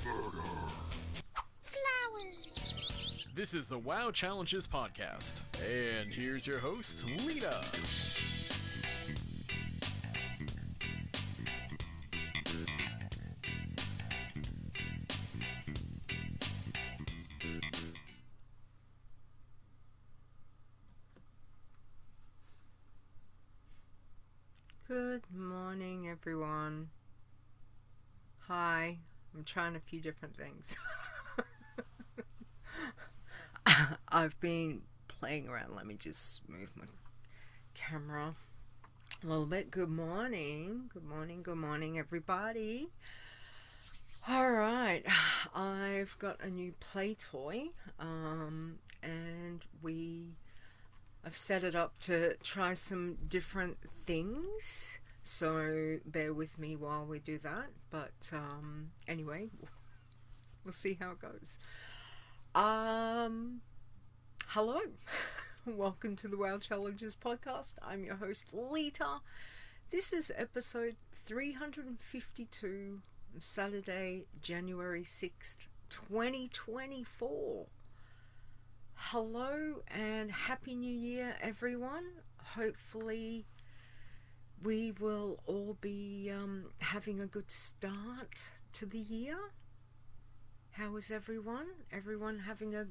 Flowers. This is the WoW Challenges podcast, and here's your host, Lita. Good morning, everyone. Hi. I'm trying a few different things. I've been playing around. Let me just move my camera a little bit. Good morning. Good morning. Good morning, everybody. Alright. I've got a new play toy. And I've set it up to try some different things. So bear with me while we do that. But anyway, we'll see how it goes. Hello. Welcome to the WoW Challenges podcast. I'm your host, Lita. This is episode 352, Saturday, January 6th, 2024. Hello and Happy New Year, everyone. Hopefully we will all be having a good start to the year. How is everyone? Everyone having a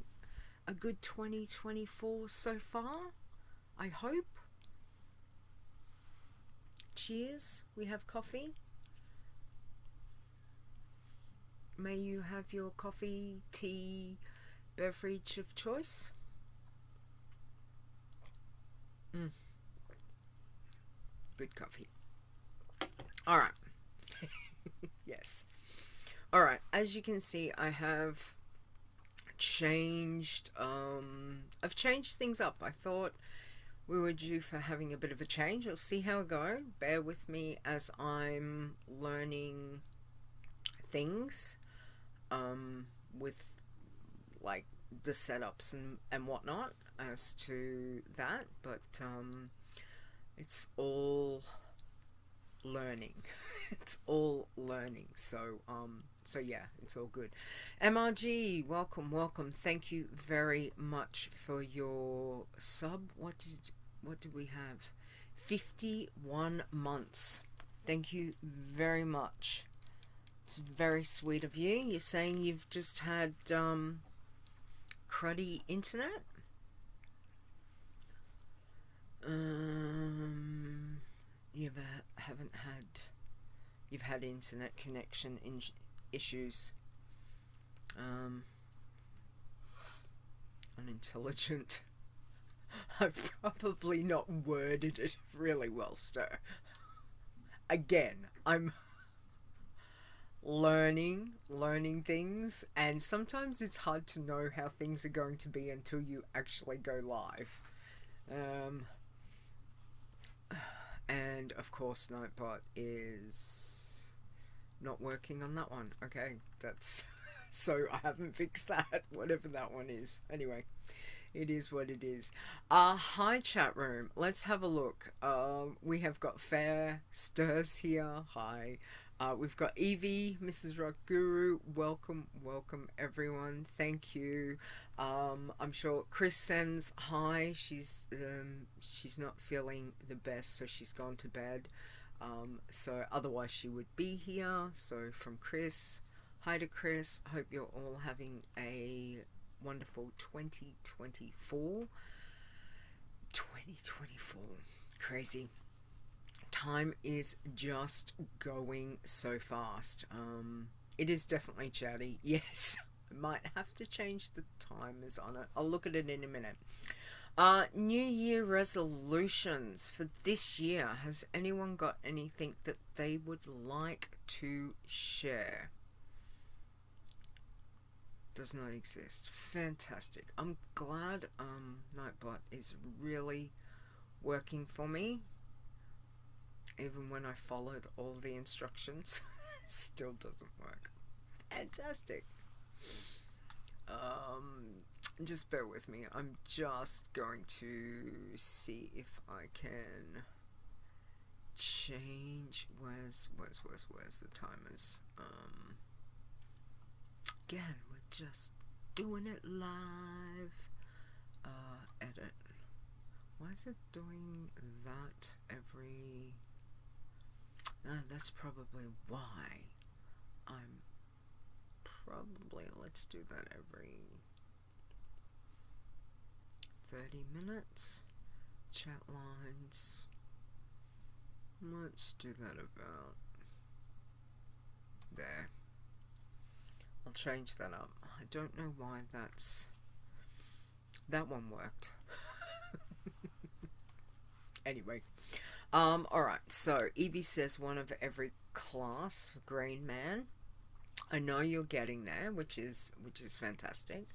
good 2024 so far? I hope. Cheers. We have coffee. May you have your coffee, tea, beverage of choice. Good coffee. Alright. Yes. Alright, as you can see, I have changed I've changed things up. I thought we were due for having a bit of a change. I'll see how it goes. Bear with me as I'm learning things with like the setups and whatnot as to that, but it's all learning. It's all learning. So yeah, it's all good. MRG, welcome. Thank you very much for your sub. What did we have? 51 months. Thank you very much. It's very sweet of you. You're saying you've just had cruddy internet? You've had internet connection issues. Unintelligent. I've probably not worded it really well, sir. Again, I'm learning things, and sometimes it's hard to know how things are going to be until you actually go live. And of course Nightbot is not working on that one. Okay, that's so I haven't fixed that, whatever that one is. Anyway, it is what it is. Hi chat room, let's have a look. We have got Faire Stirs here. Hi. We've got Evie, Mrs. Rock Guru. Welcome everyone. Thank you. I'm sure Chris sends hi. She's not feeling the best, so she's gone to bed. So otherwise she would be here. So from Chris, hi to Chris. Hope you're all having a wonderful 2024. 2024. Crazy. Time is just going so fast. It is definitely chatty. Yes, I might have to change the timers on it. I'll look at it in a minute. New Year resolutions for this year. Has anyone got anything that they would like to share? Does not exist. Fantastic. I'm glad Nightbot is really working for me. Even when I followed all the instructions, still doesn't work. Fantastic. Just bear with me. I'm just going to see if I can change. Where's the timers? Again, we're just doing it live. Edit. Why is it doing that every... that's probably why. I'm probably... Let's do that every 30 minutes. Chat lines. Let's do that about there. I'll change that up. I don't know why that one worked. Anyway, alright, so Evie says one of every class, Green Man. I know you're getting there, which is fantastic.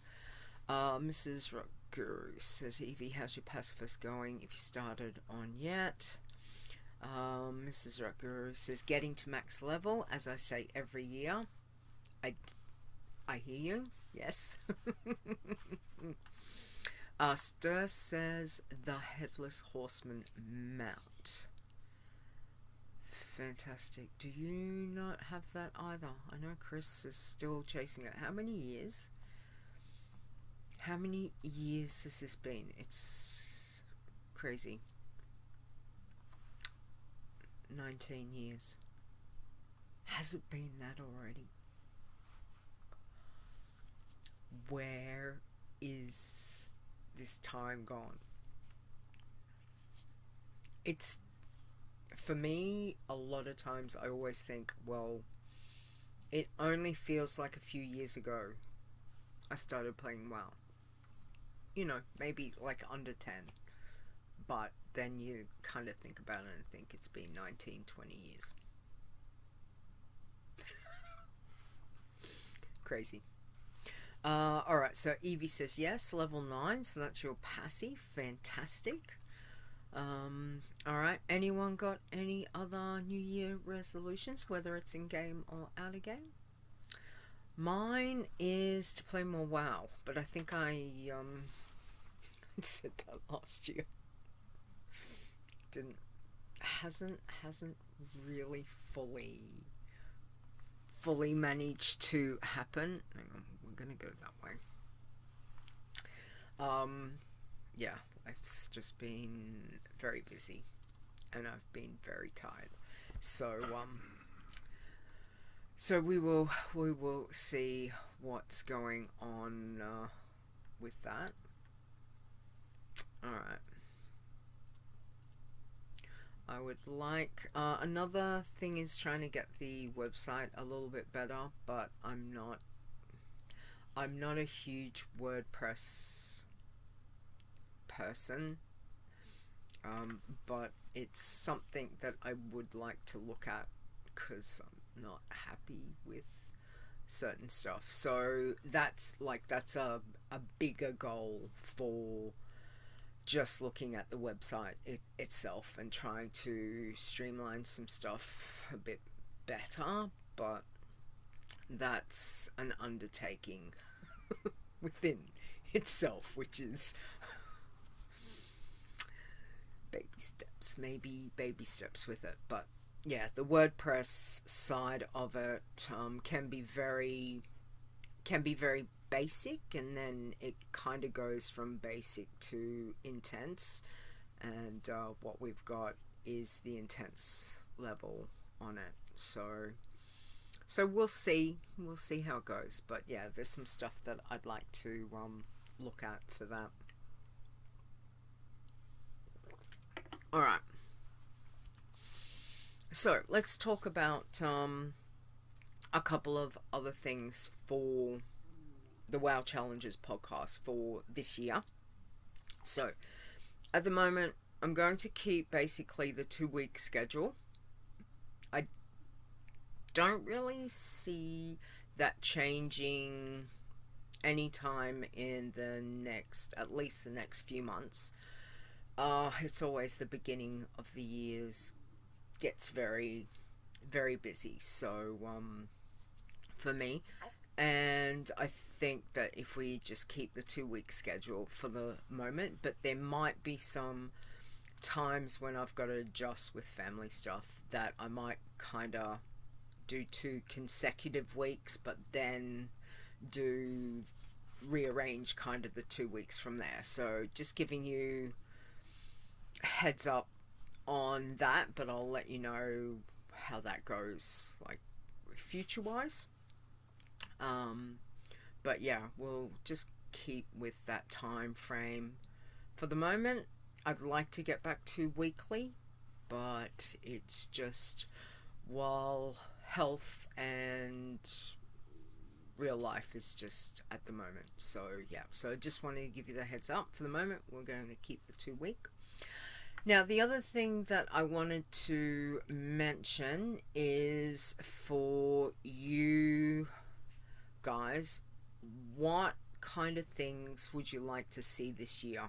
Mrs. Rockguru says, Evie, how's your pacifist going if you started on yet? Mrs. Rockguru says, getting to max level, as I say every year. I hear you, yes. Stir says, the Headless Horseman mount. Fantastic. Do you not have that either? I know Chris is still chasing it. How many years? How many years has this been? It's crazy. 19 years. Has it been that already? Where is this time gone? It's, for me, a lot of times I always think, well, it only feels like a few years ago I started playing WoW. You know, maybe like under 10. But then you kind of think about it and think it's been 19, 20 years. Crazy. Alright, so Evie says yes, level 9, so that's your passive. Fantastic. Alright, anyone got any other New Year resolutions, whether it's in-game or out-of-game? Mine is to play more WoW, but I think I said that last year. Hasn't really fully managed to happen. Hang on, we're gonna go that way. Yeah, life's just been very busy and I've been very tired. So so we will see what's going on with that. Alright. I would like another thing is trying to get the website a little bit better, but I'm not a huge WordPress person, but it's something that I would like to look at because I'm not happy with certain stuff. So that's a bigger goal for just looking at the website itself and trying to streamline some stuff a bit better, but that's an undertaking within itself, which is baby steps, maybe baby steps with it. But yeah, the WordPress side of it can be very basic, and then it kind of goes from basic to intense, and what we've got is the intense level on it. So we'll see how it goes, but yeah, there's some stuff that I'd like to look at for that. Alright, so let's talk about a couple of other things for the WoW Challenges podcast for this year. So at the moment I'm going to keep basically the 2-week schedule. I don't really see that changing anytime in the next, at least the next few months. It's always the beginning of the years gets very, very busy, so for me. And I think that if we just keep the 2-week schedule for the moment, but there might be some times when I've got to adjust with family stuff that I might kind of do 2 consecutive weeks, but then rearrange kind of the 2 weeks from there. So just giving you heads up on that, but I'll let you know how that goes, like future wise. But yeah, we'll just keep with that time frame for the moment. I'd like to get back to weekly, but it's just while health and real life is just at the moment. So yeah, so I just wanted to give you the heads up. For the moment, we're going to keep the 2 week. Now, the other thing that I wanted to mention is for you guys, what kind of things would you like to see this year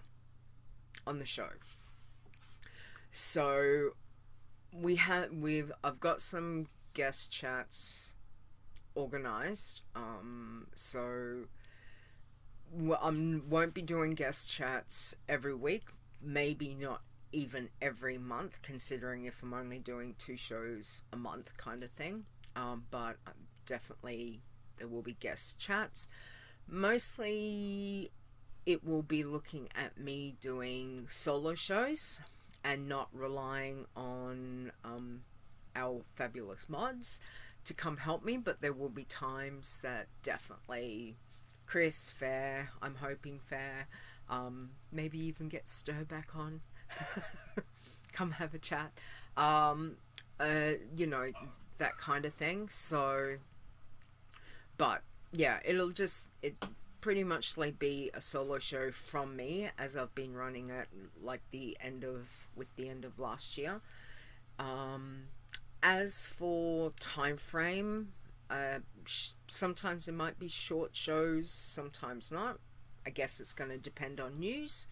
on the show? So I've got some guest chats organized. So I won't be doing guest chats every week, maybe not even every month, considering if I'm only doing 2 shows a month kind of thing. But definitely there will be guest chats. Mostly it will be looking at me doing solo shows and not relying on our fabulous mods to come help me, but there will be times that definitely Chris, Fair, I'm hoping Fair, maybe even get Stir back on. Come have a chat. You know, that kind of thing. So, but yeah, it pretty much like be a solo show from me, as I've been running it like the end of last year. As for time frame, sometimes it might be short shows, sometimes not. I guess it's going to depend on news.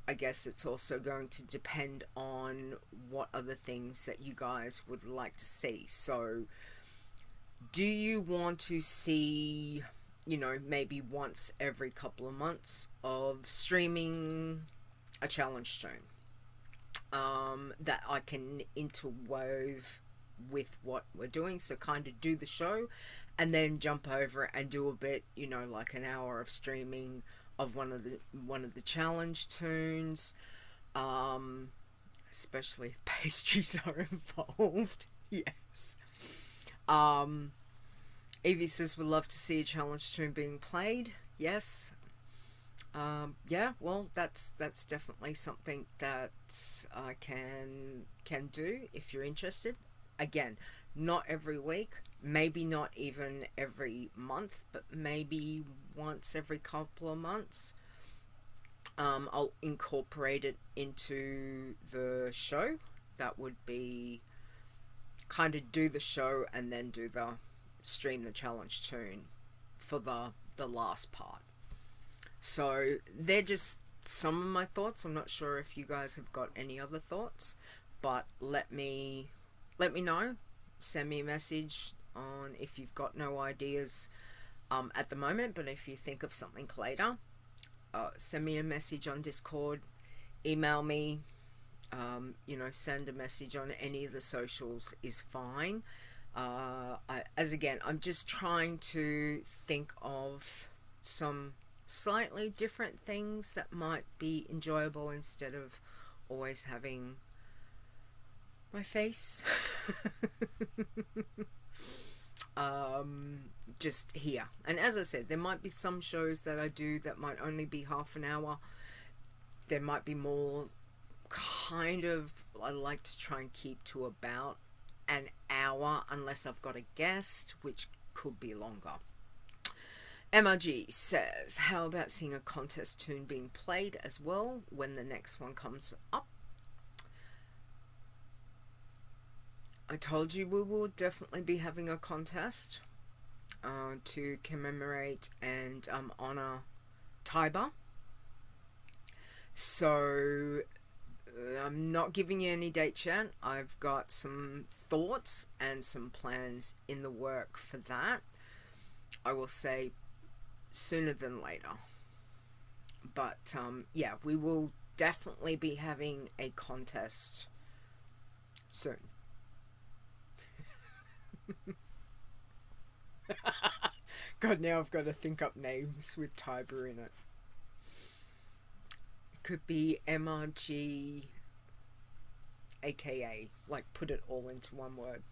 I guess it's also going to depend on what other things that you guys would like to see. So, do you want to see, you know, maybe once every couple of months of streaming a challenge tune that I can interwove with what we're doing? So kind of do the show and then jump over and do a bit, you know, like an hour of streaming of one of the challenge tunes, especially if pastries are involved. Yes. Evie says would love to see a challenge tune being played. Yes. Yeah, well, that's definitely something that I can do if you're interested. Again, not every week, maybe not even every month, but maybe once every couple of months. I'll incorporate it into the show. That would be kind of do the show and then do the stream the challenge tune for the last part. So they're just some of my thoughts. I'm not sure if you guys have got any other thoughts, but let me know. Send me a message on if you've got no ideas at the moment, but if you think of something later, send me a message on Discord, email me, you know, send a message on any of the socials is fine. I'm just trying to think of some slightly different things that might be enjoyable instead of always having my face just here. And as I said, there might be some shows that I do that might only be half an hour. There might be more, kind of, I like to try and keep to about an hour unless I've got a guest, which could be longer. MRG says, how about seeing a contest tune being played as well when the next one comes up? I told you we will definitely be having a contest to commemorate and honor Tiber. So I'm not giving you any dates yet. I've got some thoughts and some plans in the work for that. I will say sooner than later. But yeah, we will definitely be having a contest soon. God, now I've got to think up names with Tiber in it. It could be MRG, aka, like put it all into one word.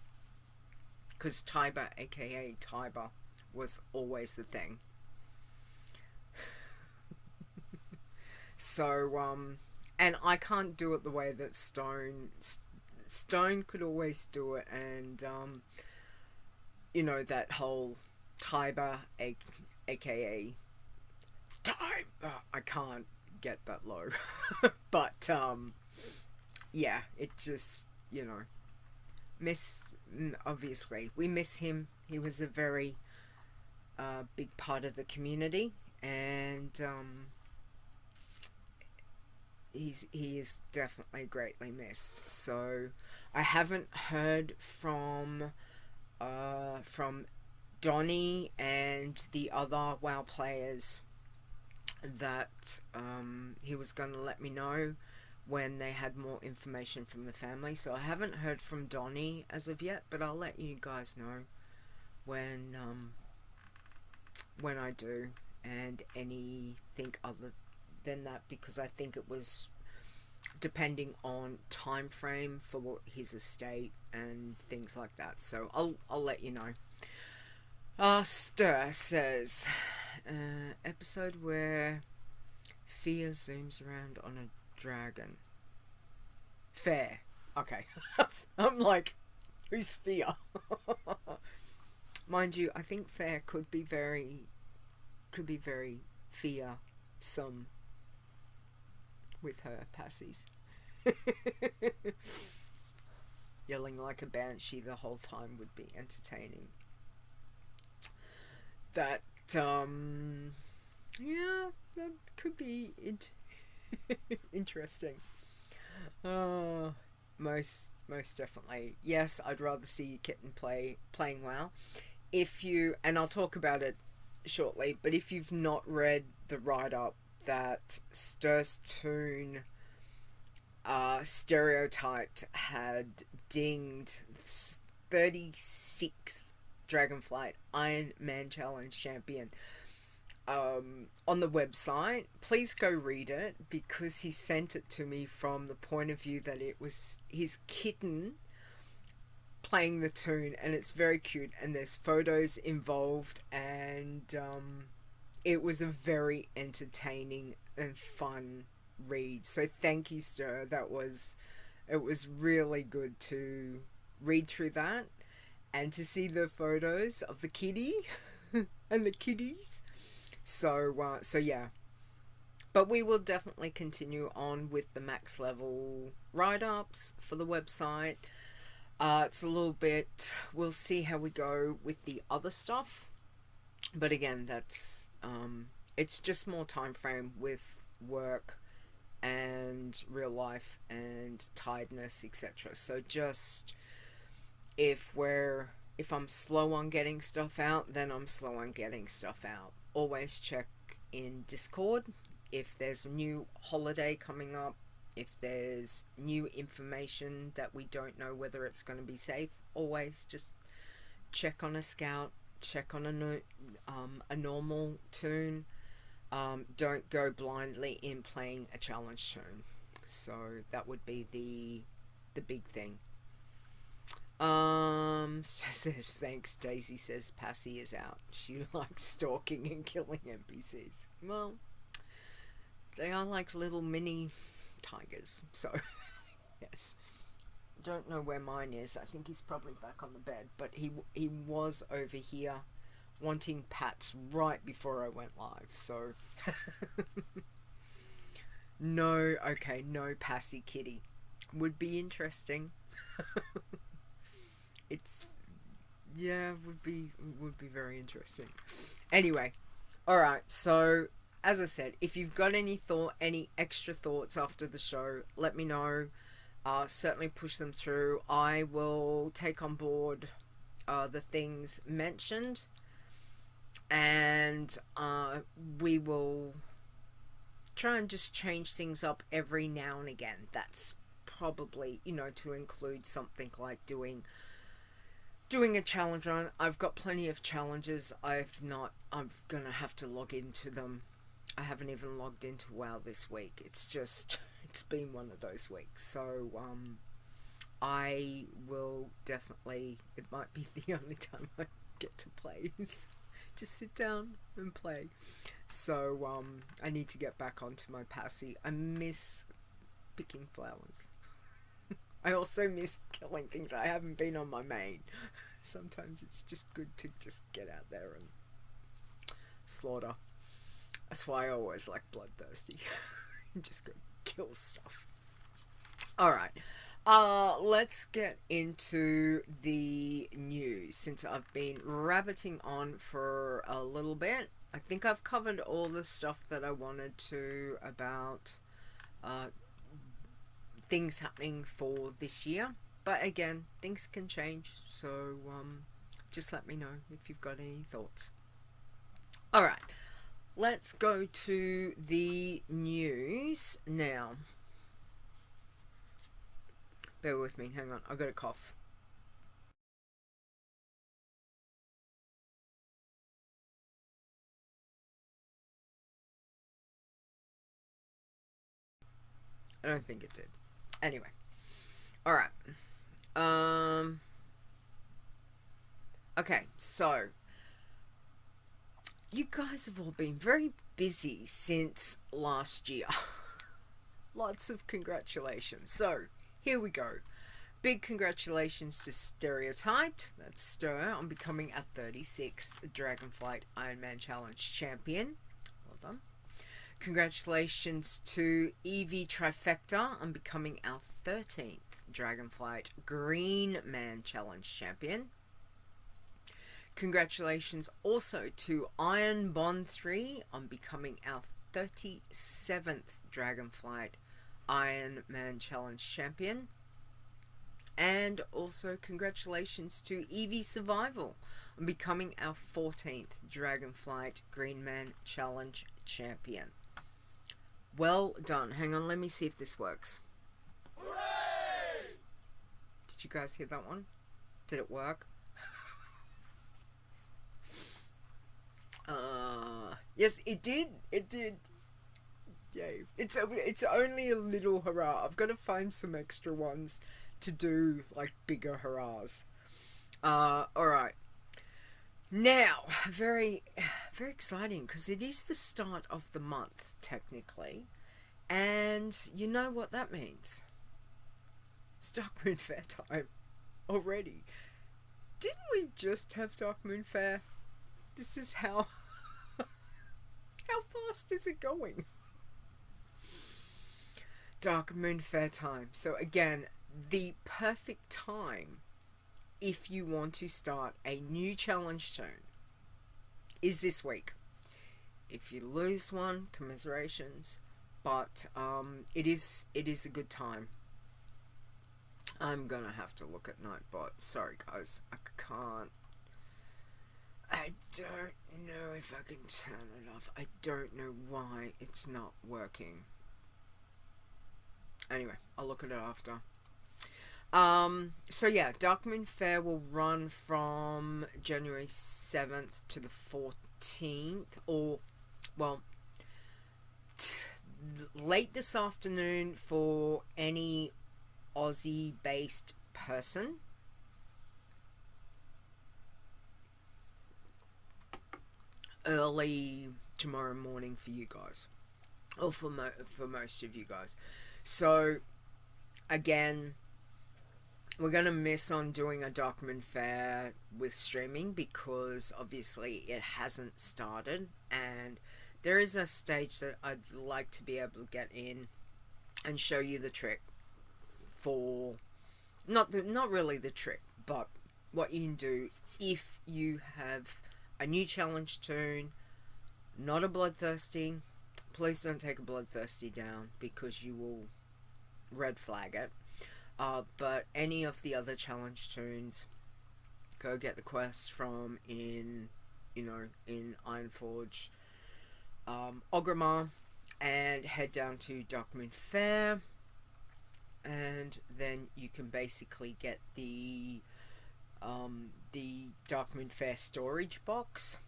Because Tiber, aka Tiber, was always the thing. So, and I can't do it the way that Stone could always do it, and, you know, that whole Tiber, aka Time, I can't get that low. But, yeah, it just, you know, obviously, we miss him. He was a very, big part of the community, and, he is definitely greatly missed. So I haven't heard from Donnie and the other WoW players that he was going to let me know when they had more information from the family. So I haven't heard from Donnie as of yet, but I'll let you guys know when I do, and anything other than that, because I think it was depending on time frame for his estate and things like that. So I'll let you know. Stir says episode where Fear zooms around on a dragon. Fair. Okay. I'm like, who's Fear? Mind you, I think Fair could be very fearsome with her passies. Yelling like a banshee the whole time would be entertaining. That, yeah, that could be interesting. Most definitely. Yes, I'd rather see you kitten playing WoW. If you, and I'll talk about it shortly, but if you've not read the write-up that Stir's Toon Stereotyped had dinged 36th Dragonflight Iron Man Challenge champion on the website, please go read it, because he sent it to me from the point of view that it was his kitten playing the toon, and it's very cute, and there's photos involved, and it was a very entertaining and fun read. So thank you, Stir. It was really good to read through that and to see the photos of the kitty and the kitties. So yeah. But we will definitely continue on with the max level write-ups for the website. It's a little bit, we'll see how we go with the other stuff. But again, that's, it's just more time frame with work and real life and tiredness, etc. So just, if I'm slow on getting stuff out, then I'm slow on getting stuff out. Always check in Discord if there's a new holiday coming up, if there's new information that we don't know whether it's going to be safe. Always just check on a scout, check on a normal toon. Don't go blindly in playing a challenge toon. So that would be the big thing. Says thanks. Daisy says Passy is out. She likes stalking and killing NPCs. Well, they are like little mini tigers. So yes. Don't know where mine is. I think he's probably back on the bed. But he was over here wanting pats right before I went live. So no, okay, no Passy kitty. Would be interesting. It's, yeah, would be very interesting. Anyway, alright, so as I said, if you've got any extra thoughts after the show, let me know. Certainly push them through. I will take on board the things mentioned, and we will try and just change things up every now and again. That's probably, to include something like doing doing a challenge run. I've got plenty of challenges. I'm gonna have to log into them. I haven't even logged into WoW this week. It's just, it's been one of those weeks. So, I will definitely, it might be the only time I get to play is to sit down and play. So, I need to get back onto my passy. I miss picking flowers. I also miss killing things. I haven't been on my main. Sometimes it's just good to just get out there and slaughter. That's why I always like bloodthirsty. Just go kill stuff. Alright. Let's get into the news. Since I've been rabbiting on for a little bit, I think I've covered all the stuff that I wanted to about things happening for this year. But again, things can change, so just let me know if you've got any thoughts. Alright, let's go to the news now. Bear with me, hang on, I've got a cough. I don't think it did. Anyway. Alright. Okay, so you guys have all been very busy since last year. Lots of congratulations. So, here we go. Big congratulations to Stereotyped, that's Stir, on becoming our 36th Dragonflight Ironman Challenge champion. Well done. Congratulations to Evitrifecta on becoming our 13th Dragonflight Green Man Challenge champion. Congratulations also to Ironbonthree on becoming our 37th Dragonflight Iron Man Challenge champion. And also congratulations to Evisurvival on becoming our 14th Dragonflight Green Man Challenge champion. Well done. Hang on, let me see if this works. Hooray! Did you guys hear that one? Did it work? Yes, it did. It did. Yay. It's only a little hurrah. I've got to find some extra ones to do, like, bigger hurrahs. Alright. Now, very exciting, because it is the start of the month, technically. And you know what that means. It's Darkmoon Faire time. Already. Didn't we just have Darkmoon Faire? This is how... How fast is it going? Darkmoon Faire time. So again, the perfect time if you want to start a new challenge tune is this week. If you lose one, commiserations, but it is a good time. I'm gonna have to look at Nightbot. Sorry guys, I can't. I don't know if I can turn it off. I don't know why it's not working. Anyway, I'll look at it after. So yeah, Darkmoon Faire will run from January 7th to the 14th, or, well, late this afternoon for any Aussie-based person. Early tomorrow morning for you guys, or for most of you guys. So again, we're gonna miss on doing a Darkmoon Faire with streaming because obviously it hasn't started, and there is a stage that I'd like to be able to get in and show you the trick for not really the trick, but what you can do if you have a new challenge tune, not a bloodthirsty. Please don't take a bloodthirsty down because you will red flag it. But any of the other challenge tunes, go get the quest from in Ironforge, Orgrimmar, and head down to Darkmoon Faire, and then you can basically get the the Darkmoon Faire storage box.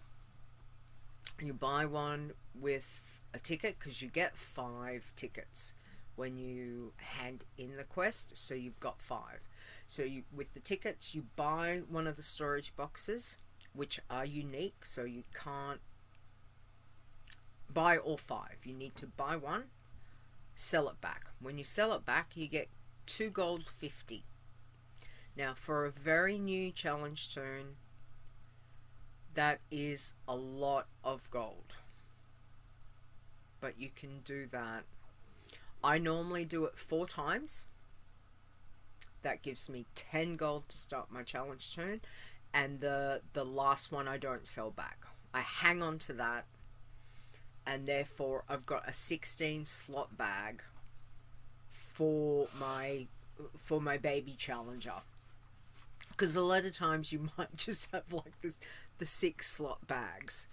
You buy one with a ticket because you get 5 tickets when you hand in the quest, so you've got 5. So with the tickets, you buy one of the storage boxes, which are unique, so you can't buy all 5. You need to buy one, sell it back. When you sell it back, you get 2 gold 50. Now, for a very new challenge toon, that is a lot of gold. But you can do that. I normally do it 4 times. That gives me 10 gold to start my challenge toon. And the last one I don't sell back. I hang on to that. And therefore I've got a 16 slot bag for my baby challenger. Because a lot of times you might just have like the 6 slot bags.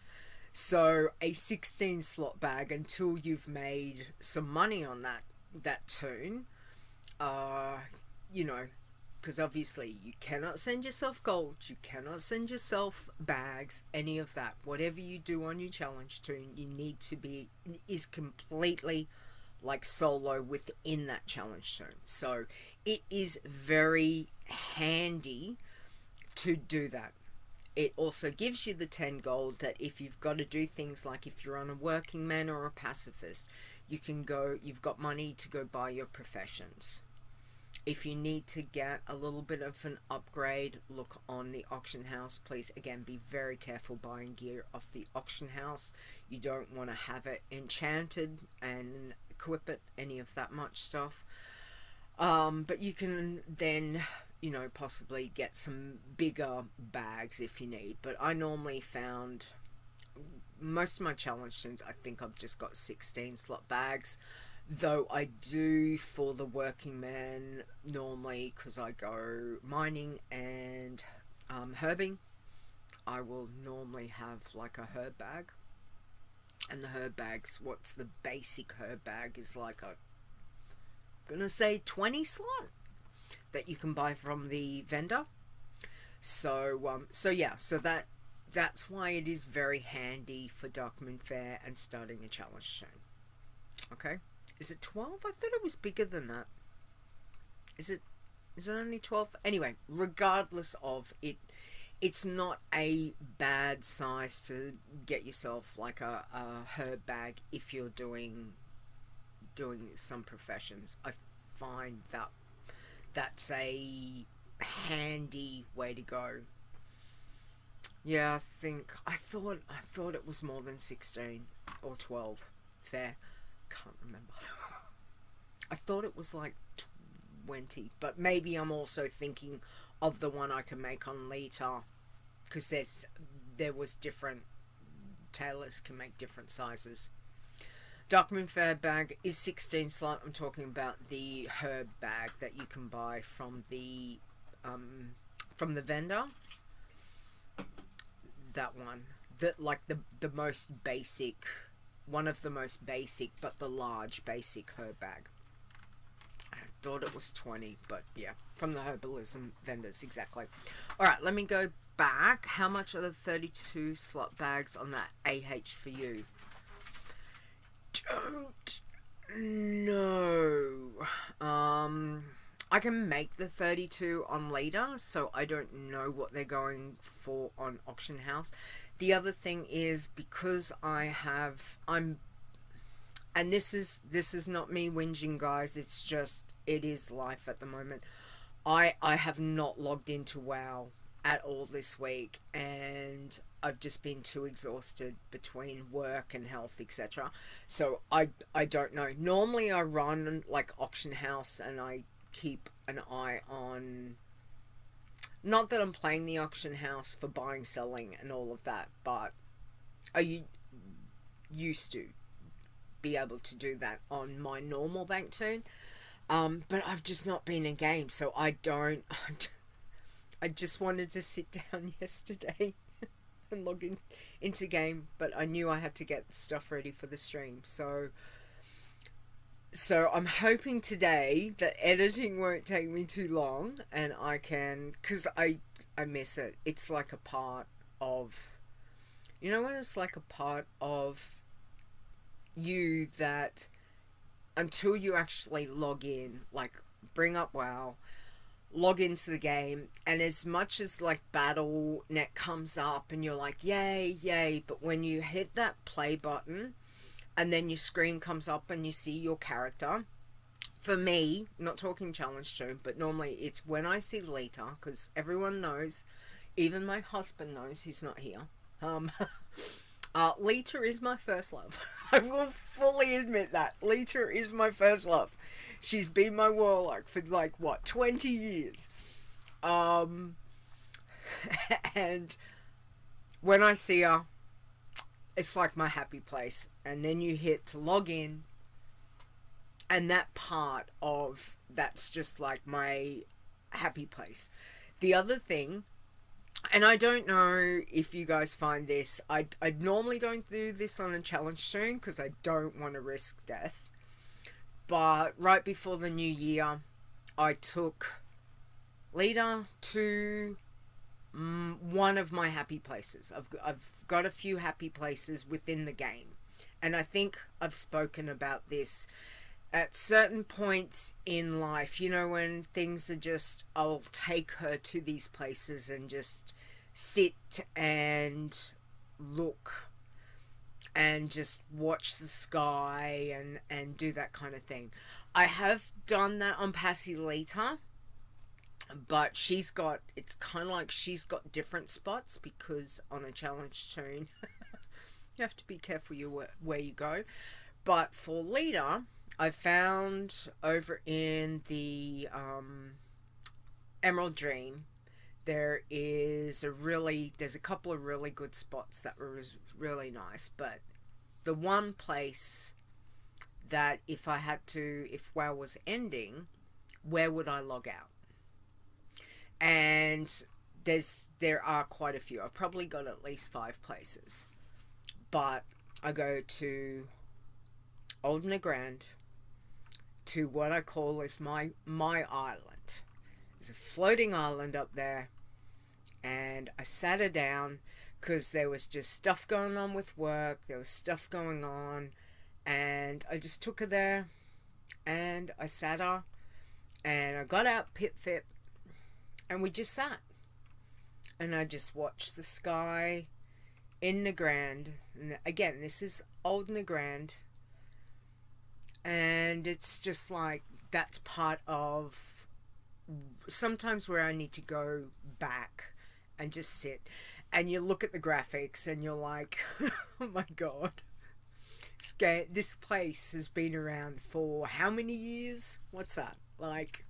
So a 16 slot bag until you've made some money on that toon. You know, because obviously you cannot send yourself gold, you cannot send yourself bags, any of that. Whatever you do on your challenge toon, you need to be is completely like solo within that challenge toon. So it is very handy to do that. It also gives you the 10 gold that if you've got to do things like if you're on a working man or a pacifist, you can go, you've got money to go buy your professions. If you need to get a little bit of an upgrade, look on the auction house. Please, again, be very careful buying gear off the auction house. You don't want to have it enchanted and equip it, any of that much stuff. But you can then, you know, possibly get some bigger bags if you need. But I normally found most of my challenge toons, I think I've just got 16 slot bags. Though I do for the working man normally, because I go mining and herbing, I will normally have like a herb bag. And the herb bags, what's the basic herb bag is like a, I'm gonna say 20 slot that you can buy from the vendor. So yeah, so that's why it is very handy for Darkmoon Faire and starting a challenge toon. Okay. Is it 12? I thought it was bigger than that. Is it only 12? Anyway, regardless of it, it's not a bad size to get yourself like a herb bag if you're doing some professions. I find that that's a handy way to go. Yeah, I thought it was more than 16 or 12. Fair. Can't remember. I thought it was like 20, but maybe I'm also thinking of the one I can make on later, because there was different tailors can make different sizes. Darkmoon Faire bag is 16 slot. I'm talking about the herb bag that you can buy from the vendor. That one, that like the most basic. One of the most basic, but the large basic herb bag. I thought it was 20, but yeah, from the herbalism vendors, exactly. Alright, let me go back. How much are the 32 slot bags on that AH for you? Don't know. I can make the 32 on later, so I don't know what they're going for on auction house. The other thing is, because and this is not me whinging, guys, it's just, it is life at the moment. I have not logged into WoW at all this week, and I've just been too exhausted between work and health, etc. So I don't know. Normally I run like auction house and I keep an eye on, not that I'm playing the auction house for buying, selling and all of that, but I used to be able to do that on my normal bank toon. But I've just not been in game, so I just wanted to sit down yesterday and log into game, but I knew I had to get stuff ready for the stream, so I'm hoping today that editing won't take me too long, and I can, because I miss it. It's like a part of, you know when it's like a part of you that until you actually log in, like bring up WoW, log into the game, and as much as like Battle.net comes up and you're like, yay, yay, but when you hit that play button and then your screen comes up and you see your character, for me, not talking challenge 2, but normally it's when I see Lita, because everyone knows, even my husband knows he's not here. Lita is my first love. I will fully admit that. Lita is my first love. She's been my warlock for like, what, 20 years. And when I see her, it's like my happy place. And then you hit to log in, and that part of that's just like my happy place. The other thing, and I don't know if you guys find this, I normally don't do this on a challenge soon because I don't want to risk death. But right before the new year, I took Lita to one of my happy places. I've got a few happy places within the game. And I think I've spoken about this at certain points in life, you know, when things are just, I'll take her to these places and just sit and look and just watch the sky and do that kind of thing. I have done that on Lita, but she's got, it's kind of like she's got different spots because on a challenge tune, you have to be careful where you go. But for Lita, I found over in the Emerald Dream, there's a couple of really good spots that were really nice. But the one place that if WoW was ending, where would I log out? And there are quite a few. I've probably got at least 5 places. But I go to Aldna Grand, to what I call is my island. There's a floating island up there, and I sat her down because there was just stuff going on with work, there was stuff going on, and I just took her there and I sat her and I got out Pip Fip and we just sat and I just watched the sky in the Grand. And again, this is Aldna Grand. And it's just like, that's part of sometimes where I need to go back and just sit. And you look at the graphics and you're like, oh my god. This place has been around for how many years? What's that? Like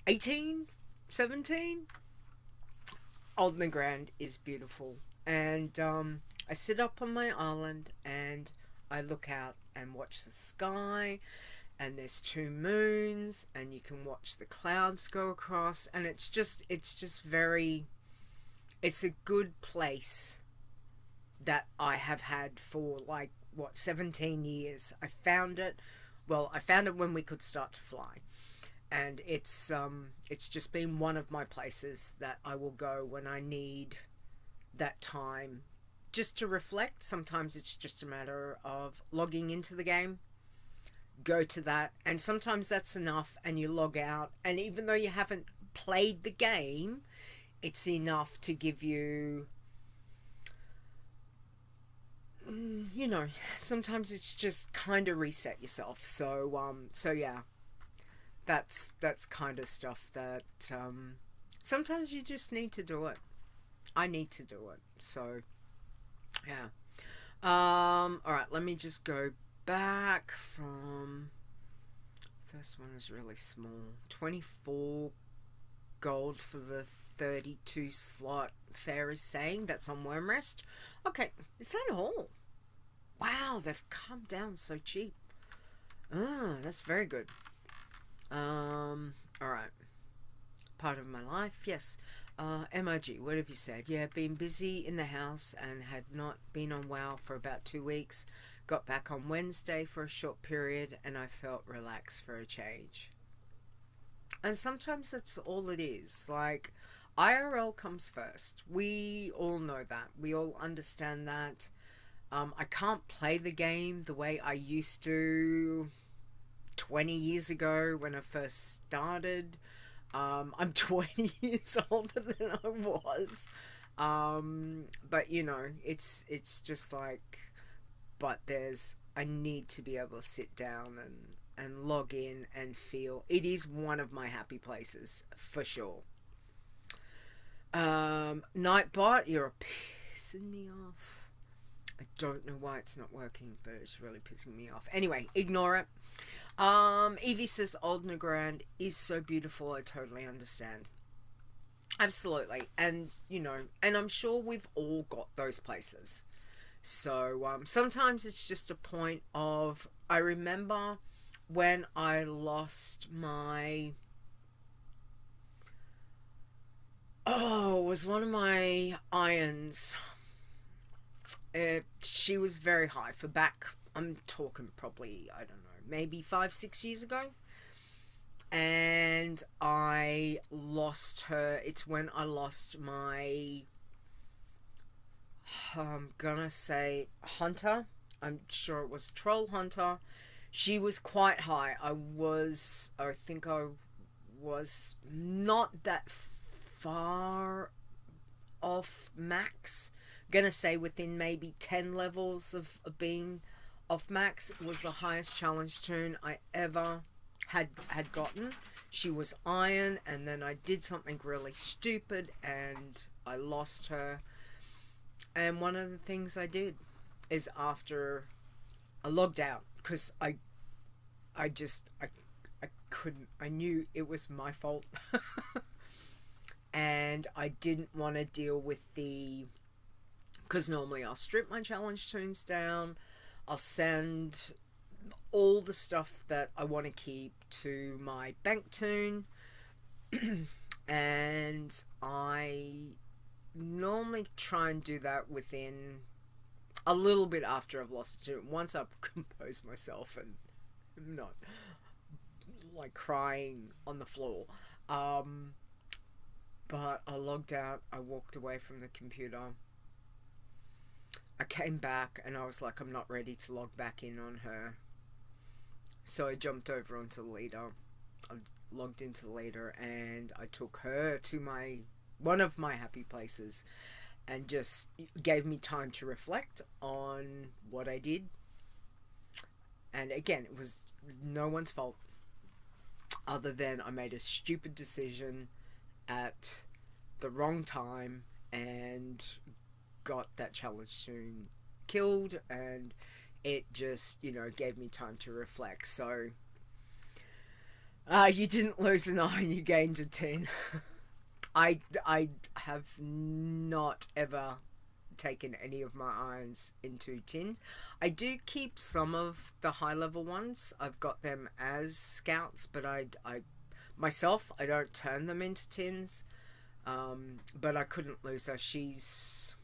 18? 17? Aldna Grand is beautiful. And I sit up on my island and I look out and watch the sky, and there's 2 moons, and you can watch the clouds go across, and it's just very, it's a good place that I have had for like, what, 17 years. I found it when we could start to fly, and it's just been one of my places that I will go when I need that time just to reflect. Sometimes it's just a matter of logging into the game, go to that, and sometimes that's enough and you log out, and even though you haven't played the game, it's enough to give you, you know, sometimes it's just kind of reset yourself. So yeah, that's kind of stuff that sometimes you just need to do it. I need to do it. So yeah. Alright, let me just go back from, first one is really small, 24 gold for the 32 slot. Faire is saying that's on Wormrest. Okay, is that all? Wow, they've come down so cheap. That's very good. Alright, part of my life, yes. MIG, what have you said? Yeah, been busy in the house and had not been on WoW for about 2 weeks. Got back on Wednesday for a short period and I felt relaxed for a change. And sometimes that's all it is. Like, IRL comes first. We all know that. We all understand that. I can't play the game the way I used to 20 years ago when I first started. I'm 20 years older than I was. But you know, it's just like, but I need to be able to sit down and log in and feel. It is one of my happy places for sure. Nightbot, you're pissing me off. I don't know why it's not working, but it's really pissing me off. Anyway, ignore it. Evie says Old Grand is so beautiful. I totally understand. Absolutely. And, you know, and I'm sure we've all got those places. So, sometimes it's just a point of, I remember when I lost my, it was one of my irons. She was very high for back, I'm talking probably, I don't know, maybe 5-6 years ago. And I lost her. It's when I lost my, I'm gonna say hunter. I'm sure it was troll hunter. She was quite high. I think I was not that far off max. Gonna say within maybe 10 levels of being off max. It was the highest challenge tune I ever had gotten. She was iron, and then I did something really stupid and I lost her. And one of the things I did is, after I logged out, because I couldn't, I knew it was my fault. And I didn't want to deal with because normally I'll strip my challenge tunes down, I'll send all the stuff that I want to keep to my bank tune, and I normally try and do that within a little bit after I've lost it. Once I've composed myself and I'm not like crying on the floor. But I logged out, I walked away from the computer. I came back and I was like, I'm not ready to log back in on her. So I jumped over onto the leader. I logged into the leader and I took her to one of my happy places, and just gave me time to reflect on what I did. And again, it was no one's fault, other than I made a stupid decision at the wrong time and got that challenge soon killed, and it just, you know, gave me time to reflect. So you didn't lose an iron, you gained a 10. I have not ever taken any of my irons into tins. I do keep some of the high level ones. I've got them as scouts, but I myself, I don't turn them into tins. But I couldn't lose her. She's,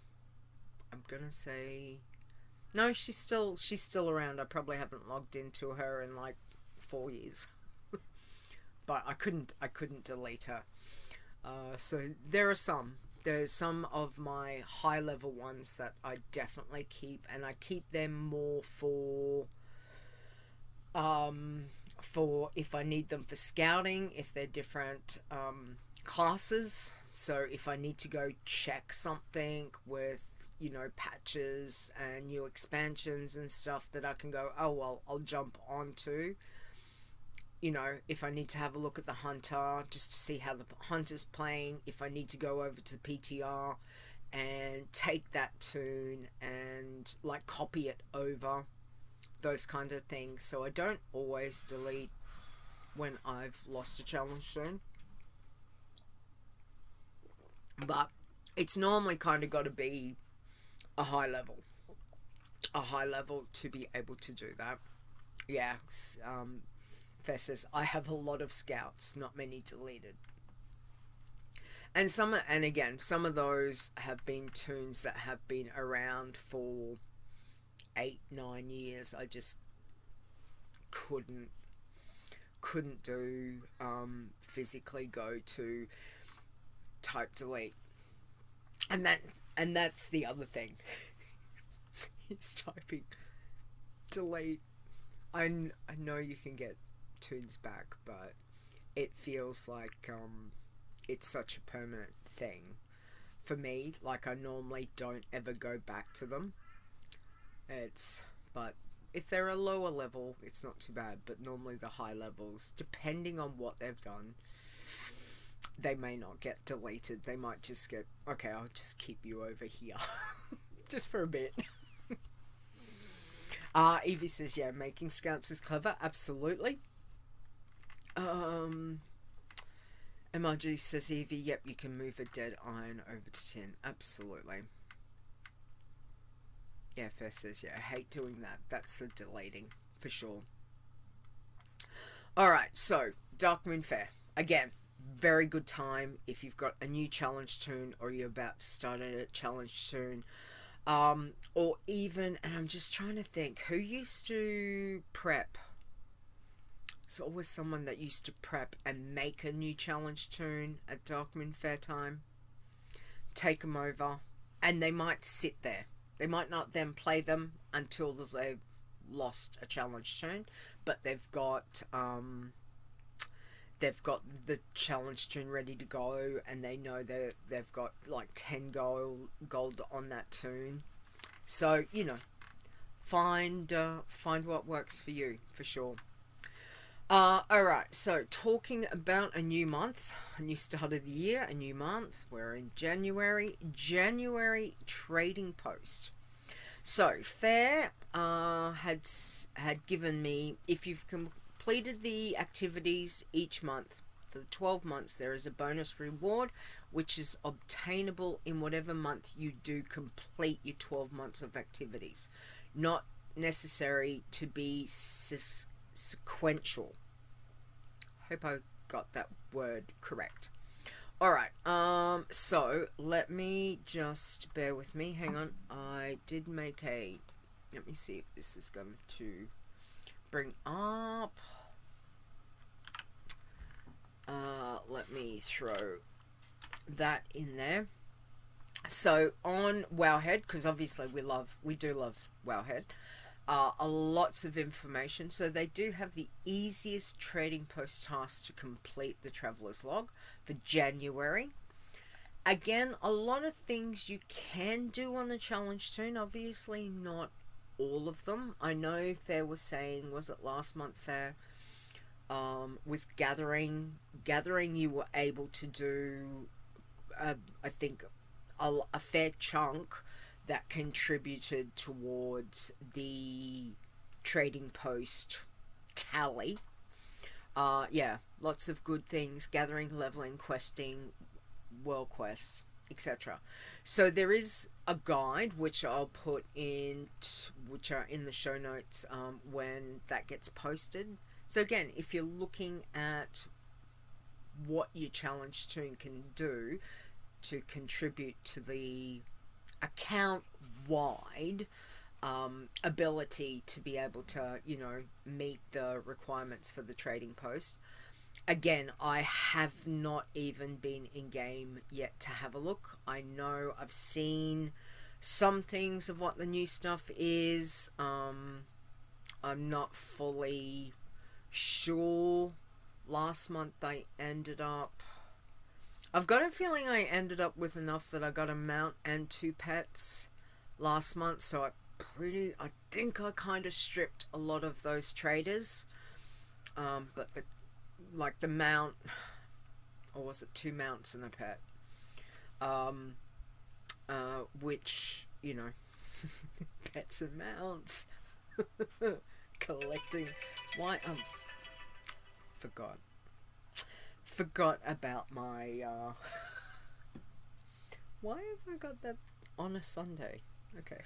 I'm gonna say, no, she's still around. I probably haven't logged into her in like 4 years. But I couldn't delete her. So there's some of my high level ones that I definitely keep, and I keep them more for if I need them for scouting, if they're different classes. So if I need to go check something with, you know, patches and new expansions and stuff, that I can go, oh well, I'll jump onto. You know, if I need to have a look at the hunter just to see how the hunter's playing, if I need to go over to the PTR and take that tune and like copy it over, those kind of things. So I don't always delete when I've lost a challenge tune, but it's normally kind of got to be a high level to be able to do that. Yeah. Fair says, I have a lot of scouts, not many deleted. And some of those have been tunes that have been around for 8-9 years. I just couldn't do physically go to type delete. And that's the other thing. He's typing delete. I know you can get tunes back, but it feels like it's such a permanent thing for me. Like, I normally don't ever go back to them. But if they're a lower level, it's not too bad. But normally the high levels, depending on what they've done, they may not get deleted. They might just get, okay, I'll just keep you over here. Just for a bit. Evie says, yeah, making scouts is clever. Absolutely. MRG says, Evie, yep, you can move a dead iron over to 10. Absolutely. Yeah, Fair says, yeah, I hate doing that. That's the deleting, for sure. Alright, so, Darkmoon Faire. Again, very good time if you've got a new challenge toon or you're about to start a challenge toon. Or even, and I'm just trying to think, who used to prep? It's always someone that used to prep and make a new challenge toon at Darkmoon Faire time. Take them over, and they might sit there. They might not then play them until they've lost a challenge toon, but they've got the challenge toon ready to go, and they know that they've got like 10 gold on that toon. So, you know, find what works for you, for sure. Alright, so talking about a new month, a new start of the year, a new month. We're in January. January trading post. So, Faire had given me, if you've completed the activities each month, for the 12 months, there is a bonus reward, which is obtainable in whatever month you do complete your 12 months of activities. Not necessary to be sequential. Hope I got that word correct. Alright, so let me just bear with me. Hang on. I did make a, let me see if this is going to bring up. Let me throw that in there. So on Wowhead, because obviously we do love Wowhead. Lots of information. So they do have the easiest trading post task to complete the Traveler's Log for January. Again, a lot of things you can do on the challenge toon. Obviously not all of them. I know Fair was saying, was it last month, Fair? With gathering you were able to do, I think, a fair chunk that contributed towards the trading post tally. Yeah, lots of good things, gathering, leveling, questing, world quests, etc. So there is a guide which I'll put in, which are in the show notes when that gets posted. So again, if you're looking at what your challenge toon can do to contribute to the account-wide ability to be able to, you know, meet the requirements for the trading post. Again, I have not even been in game yet to have a look. I know I've seen some things of what the new stuff is. I'm not fully sure. Last month I ended up, I've got a feeling I ended up with enough that I got a mount and 2 pets last month, so I think I kind of stripped a lot of those traders. But the mount, or was it 2 mounts and a pet? Which, you know, pets and mounts. Collecting. Why? Forgot about my, why have I got that on a Sunday? Okay.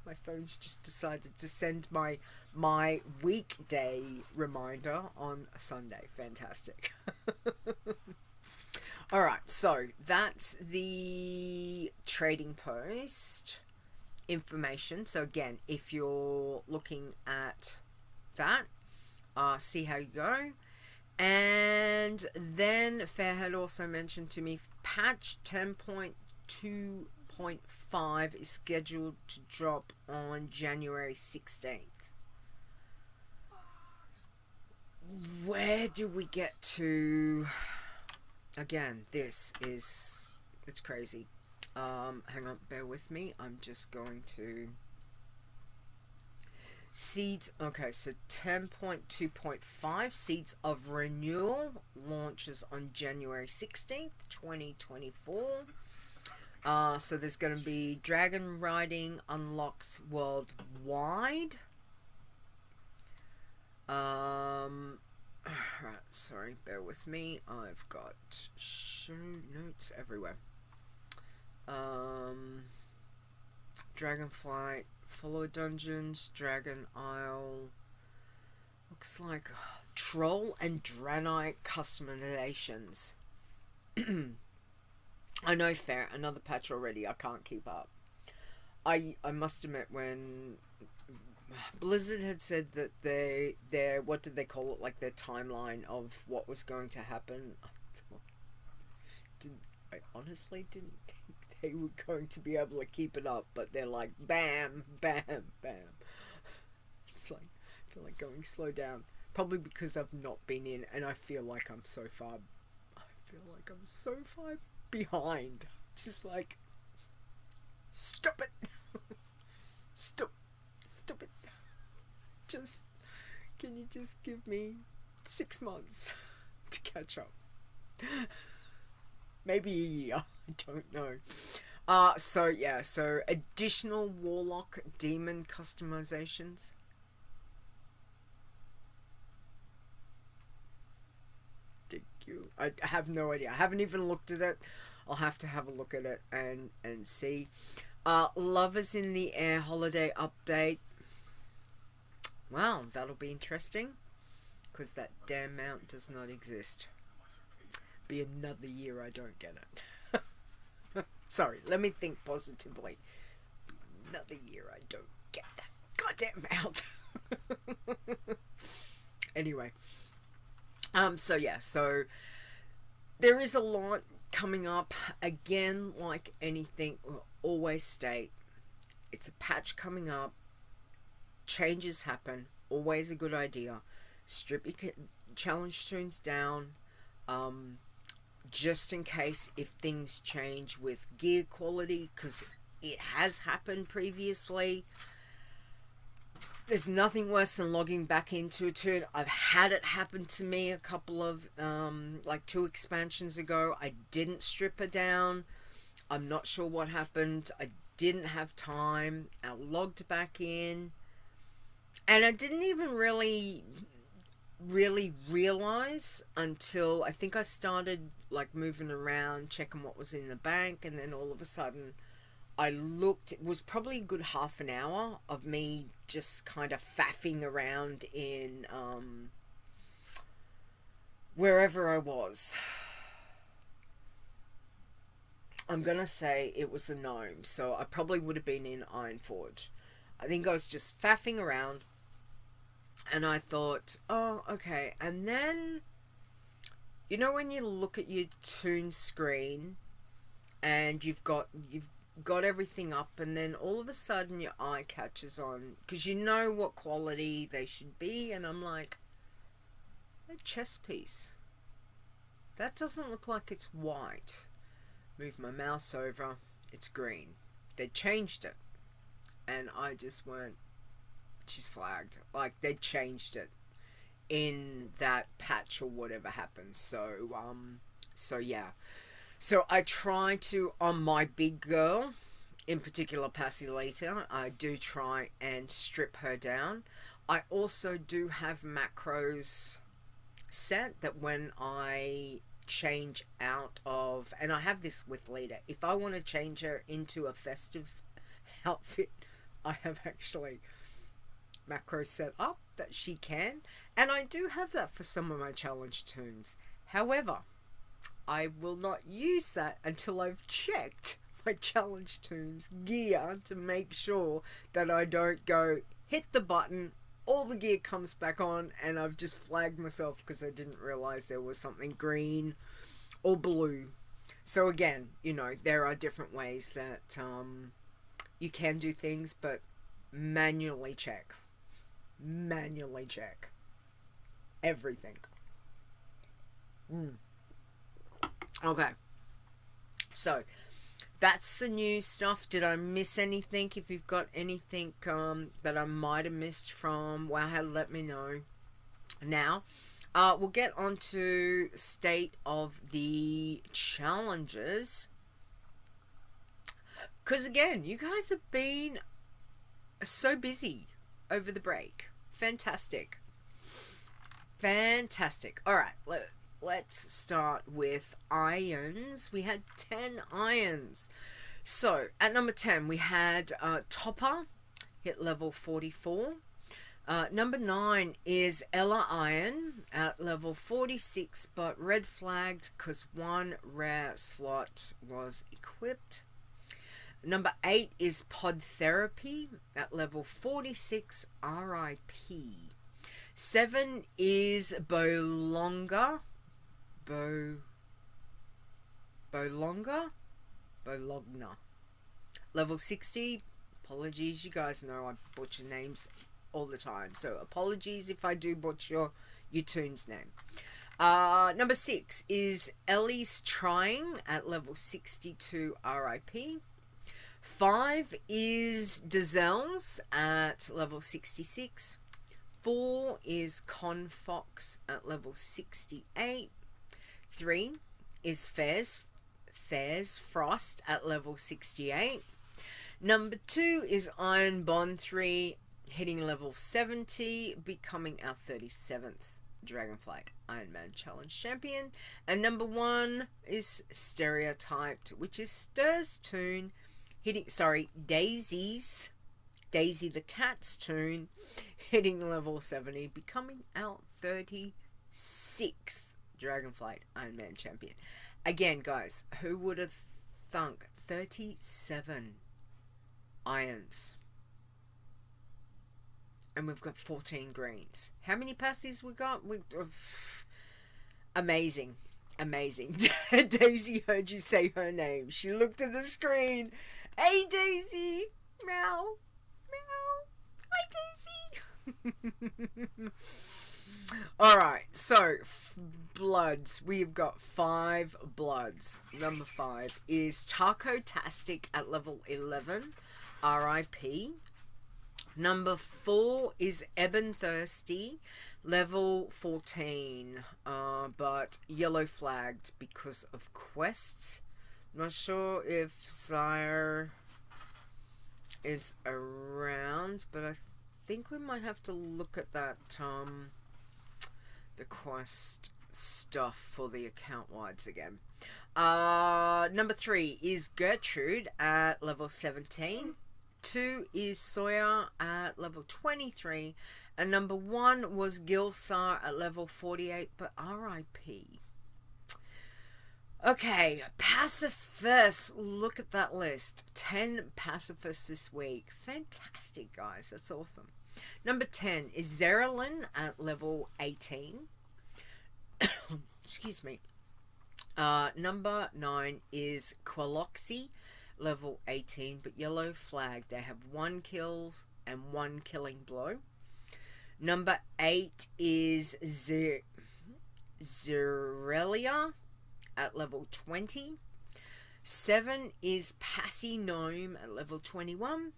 My phone's just decided to send my weekday reminder on a Sunday. Fantastic. Alright, so that's the trading post information. So again, if you're looking at that, see how you go. And And then Fair had also mentioned to me patch 10.2.5 is scheduled to drop on January 16th. Where do we get to? Again, it's crazy. Hang on, bear with me. I'm just going to Seeds. Okay, so 10.2.5 Seeds of Renewal launches on January 16th, 2024. So there's going to be dragon riding unlocks worldwide. Right, sorry, bear with me. I've got show notes everywhere. Dragonflight, Follow Dungeons, Dragon Isle. Looks like Troll and Draenei customizations. I know, fair. Another patch already. I can't keep up. I must admit, when Blizzard had said that their what did they call it, like their timeline of what was going to happen, I honestly didn't think they were going to be able to keep it up, but they're like bam, bam, bam. It's like, I feel like going slow down. Probably because I've not been in, and I feel like I'm so far behind. Just like, stop it. Stop it. Just, can you just give me 6 months to catch up? Maybe a year. I don't know. So additional Warlock Demon customizations. Thank you. I have no idea. I haven't even looked at it. I'll have to have a look at it and see. Lovers in the Air holiday update. Wow, that'll be interesting. Because that damn mount does not exist. Be another year I don't get it. Sorry, let me think positively. Another year I don't get that goddamn mount. Anyway. So there is a lot coming up. Again, like anything, always state, it's a patch coming up. Changes happen. Always a good idea. Strip your challenge tunes down. Just in case if things change with gear quality, because it has happened previously. There's nothing worse than logging back into a tune. I've had it happen to me a couple of, like 2 expansions ago. I didn't strip her down. I'm not sure what happened. I didn't have time. I logged back in. And I didn't even really realize until I think I started like moving around, checking what was in the bank, and then all of a sudden I looked. It was probably a good half an hour of me just kind of faffing around in wherever I was. I'm gonna say it was a gnome, so I probably would have been in Ironforge. I think I was just faffing around, and I thought, oh, okay. And then, you know, when you look at your tune screen and you've got everything up, and then all of a sudden your eye catches on, because you know what quality they should be, and I'm like, that chest piece, that doesn't look like it's white. Move my mouse over, it's green. They changed it, and I just went, she's flagged. Like, they changed it in that patch or whatever happened. So yeah. So I try to, on my big girl, in particular Passilita, I do try and strip her down. I also do have macros set that when I change out of, and I have this with Lita, if I want to change her into a festive outfit, I have actually macros set up that she can, and I do have that for some of my challenge tunes. However, I will not use that until I've checked my challenge tunes gear to make sure that I don't go hit the button all the gear comes back on, and I've just flagged myself because I didn't realize there was something green or blue. So again, you know, there are different ways that you can do things, but manually check. Manually check everything. Okay. So, that's the new stuff. Did I miss anything? If you've got anything that I might have missed from Wowhead, let me know. Now, we'll get on to state of the challenges. Because again, you guys have been so busy over the break. Fantastic. Fantastic. Alright, let's start with irons. We had 10 irons. So, at number 10, we had Topper, hit level 44. Number 9 is Ella Iron at level 46, but red flagged because one rare slot was equipped. Number 8 is Pod Therapy at level 46, RIP. 7 is Bologna, level 60. Apologies, you guys know I butcher names all the time, so apologies if I do butcher your toon's name. Number 6 is Ellie's Trying at level 62, RIP. 5 is Dazelles at level 66. 4 is Confox at level 68. 3 is Fairs Frost at level 68. Number 2 is Ironbonthree, hitting level 70, becoming our 37th Dragonflight Iron Man Challenge champion. And number 1 is Stereotyped, which is Stir's toon, Daisy the Cat's toon, hitting level 70, becoming our 36th Dragonflight Iron Man champion. Again, guys, who would have thunk 37 irons? And we've got 14 greens. How many passes we got? Amazing. Amazing. Daisy heard you say her name. She looked at the screen. Hey, Daisy. Meow. Meow. Hi, Daisy. Alright, so bloods. We've got 5 bloods. Number 5 is Taco-tastic at level 11, RIP. Number 4 is Ebon-thirsty, level 14, but yellow flagged because of quests. Not sure if Sire is around, but I think we might have to look at that, the quest stuff for the account wides again. Number 3 is Gertrude at level 17. 2 is Sawyer at level 23. And number 1 was Gilsar at level 48, but RIP. Okay, pacifists. Look at that list. 10 pacifists this week. Fantastic, guys. That's awesome. Number 10 is Zerlin at level 18. Excuse me. Number 9 is Qualoxy, level 18, but yellow flag. They have 1 kill and 1 killing blow. Number 8 is Zerelia at level 20. 7 is Passy Gnome at level 21.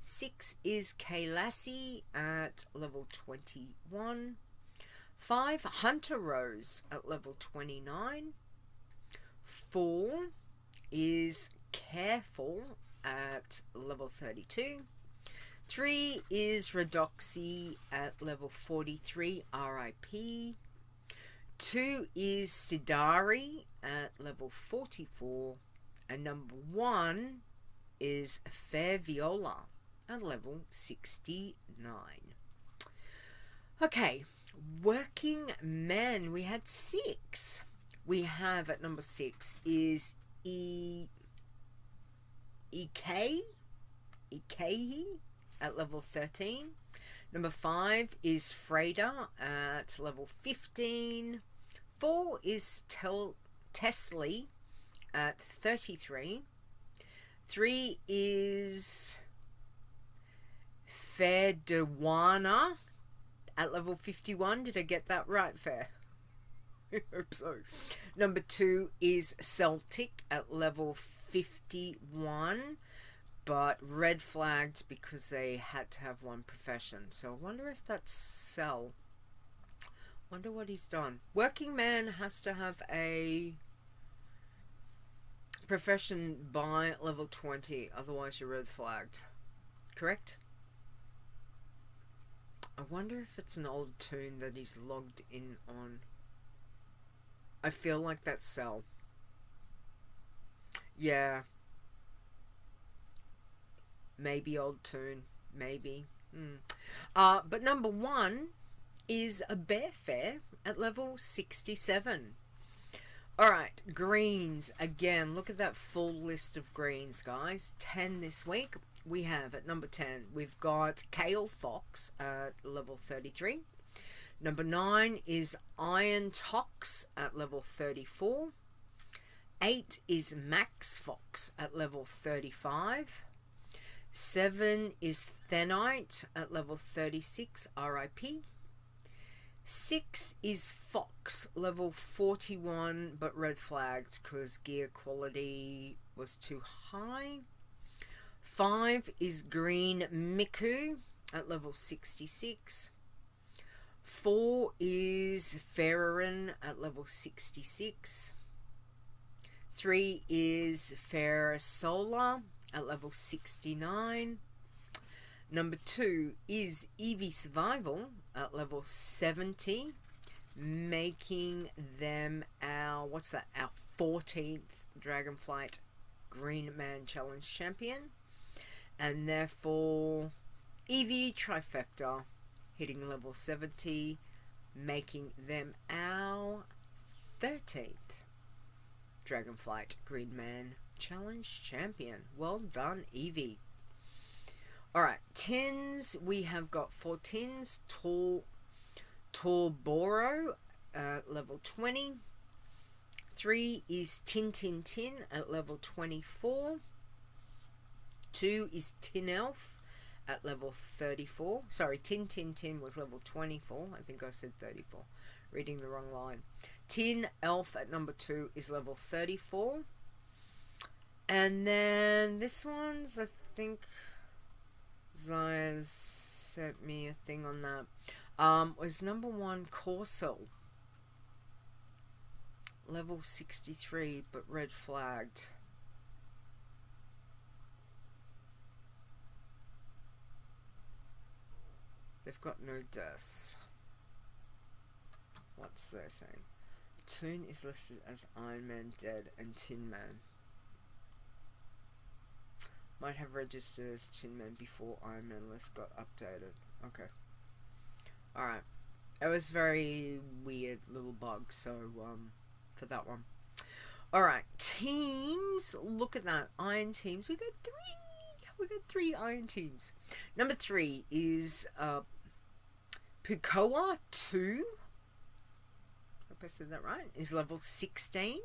6 is Kaylassi at level 21. 5 Hunter Rose at level 29. 4 is Careful at level 32. 3 is Redoxy at level 43, RIP. 2 is Sidari at level 44. And number 1 is Fair Viola at level 69. Okay, working men. We had 6. We have at number 6 is Ikehi at level 13. Number 5 is Freda at level 15. 4 is Tesly at 33. 3 is Fairdewana at level 51. Did I get that right, Fair? I hope so. Number 2 is Celtic at level 51, but red flagged because they had to have one profession. So I wonder if that's Cell. Wonder what he's done. Working man has to have a profession by level 20, otherwise you're red flagged. Correct? I wonder if it's an old tune that he's logged in on. I feel like that's Cell. Yeah. Maybe old tune. Maybe. But number 1 is a Bear Fair at level 67. Alright, greens. Again, look at that full list of greens, guys. 10 this week. We have at number 10, we've got Kale Fox at level 33. Number 9 is Iron Tox at level 34. 8 is Max Fox at level 35. 7 is Thenite at level 36, RIP. 6 is Fox, level 41, but red flagged because gear quality was too high. 5 is Green Miku at level 66. 4 is Ferrerin at level 66. 3 is Ferrosola at level 69. Number 2 is Evisurvival at level 70, making them our, our 14th Dragonflight Green Man Challenge champion. And therefore, Evitrifecta hitting level 70, making them our 13th Dragonflight Green Man Challenge champion. Well done, Evie. Alright, tins. We have got 4 tins. Torboro at level 20. 3 is Tin Tin Tin at level 24. 2 is Tin Elf at level 34. Sorry, Tin Tin Tin was level 24. I think I said 34. Reading the wrong line. Tin Elf at number 2 is level 34. And then this one's, I think, Zaya sent me a thing on that. Was number 1 Corso. Level 63, but red flagged. They've got no deaths. What's they saying? Toon is listed as Iron Man dead and Tin Man. Might have registered as Tin Man before Iron Man list got updated. Okay. Alright. It was very weird little bug, so for that one. Alright, teams. Look at that. Iron teams. We got 3. We got 3 iron teams. Number 3 is Pukoa 2. Hope I said that right. Is level 16.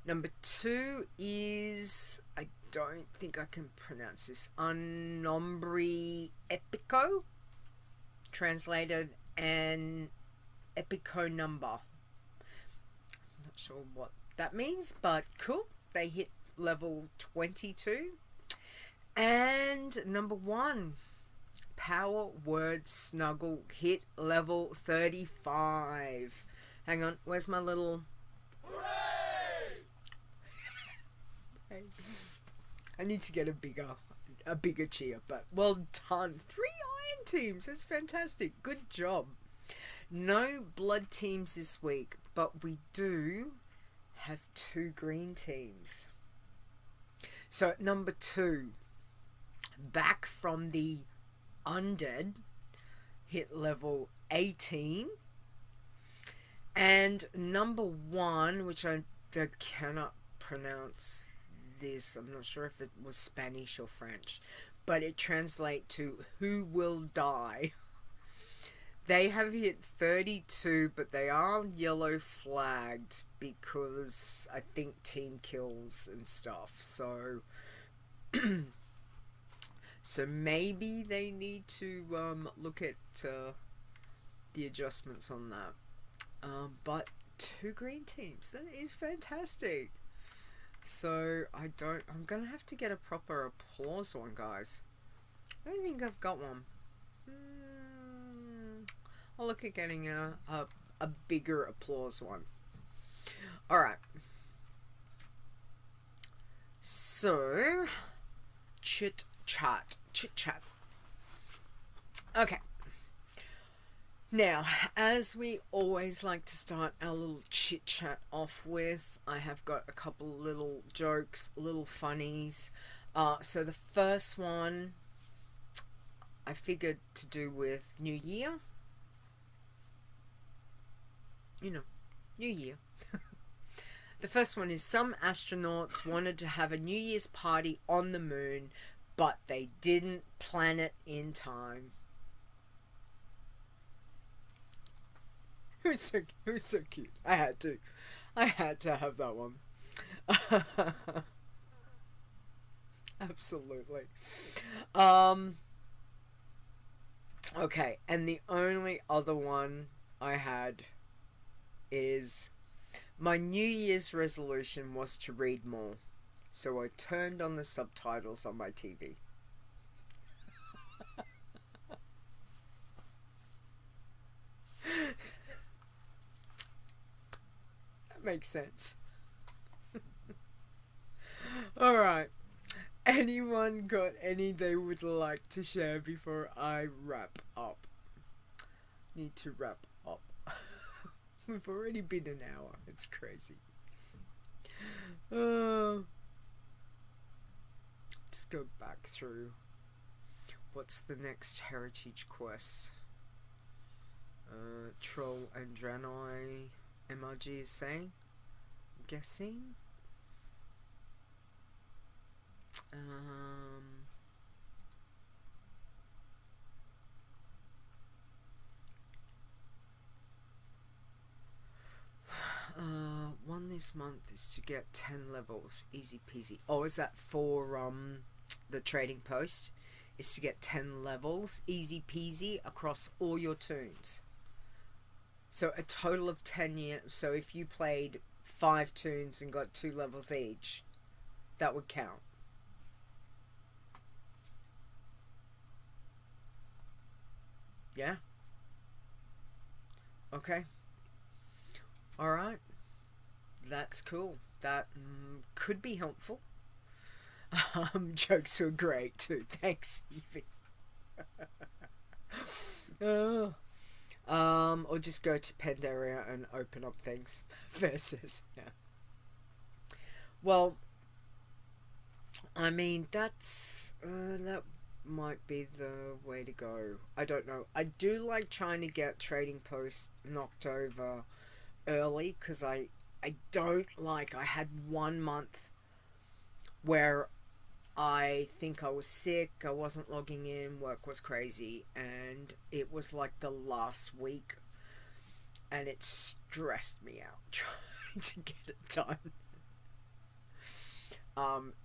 Number 2 is, I don't think I can pronounce this, Unombre Epico. Translated an Epico number. I'm not sure what that means, but cool. They hit level 22. And number 1, Power Word Snuggle hit level 35. Hang on, where's my little... I need to get a bigger cheer, but well done. 3 iron teams, that's fantastic. Good job. No blood teams this week, but we do have 2 green teams. So at number 2, back from the undead, hit level 18. And number 1, which I cannot pronounce this, I'm not sure if it was Spanish or French, but it translates to who will die. They have hit 32, but they are yellow flagged because I think team kills and stuff. So, so maybe they need to look at the adjustments on that. But 2 green teams, that is fantastic. So I'm gonna have to get a proper applause one, guys. I don't think I've got one. I'll look at getting a bigger applause one. Alright. So, chit chat. Okay. Now, as we always like to start our little chit chat off with, I have got a couple little jokes, little funnies. So the first one I figured to do with New Year. You know, New Year. The first one is some astronauts wanted to have a New Year's party on the moon, but they didn't plan it in time. It was so cute. I had to have that one. Absolutely. Okay, and the only other one I had is my New Year's resolution was to read more, so I turned on the subtitles on my TV. That makes sense. Alright. Anyone got any they would like to share before I wrap up? Need to wrap up. We've already been an hour. It's crazy. Just go back through. What's the next heritage quest? Troll and Draenei MRG is saying. I'm guessing. One this month is to get 10 levels, easy peasy. Oh, is that for the trading post? Is to get 10 levels, easy peasy, across all your toons. So a total of 10 years. So if you played 5 toons and got 2 levels each, that would count. Yeah. Okay. Alright. That's cool. That could be helpful. Jokes were great too. Thanks, Evie. Or just go to Pandaria and open up things. Versus, yeah. Well, I mean, that's that might be the way to go. I don't know. I do like trying to get trading posts knocked over early, because I don't like, I had 1 month where I think I was sick, I wasn't logging in, work was crazy, and it was like the last week, and it stressed me out trying to get it done.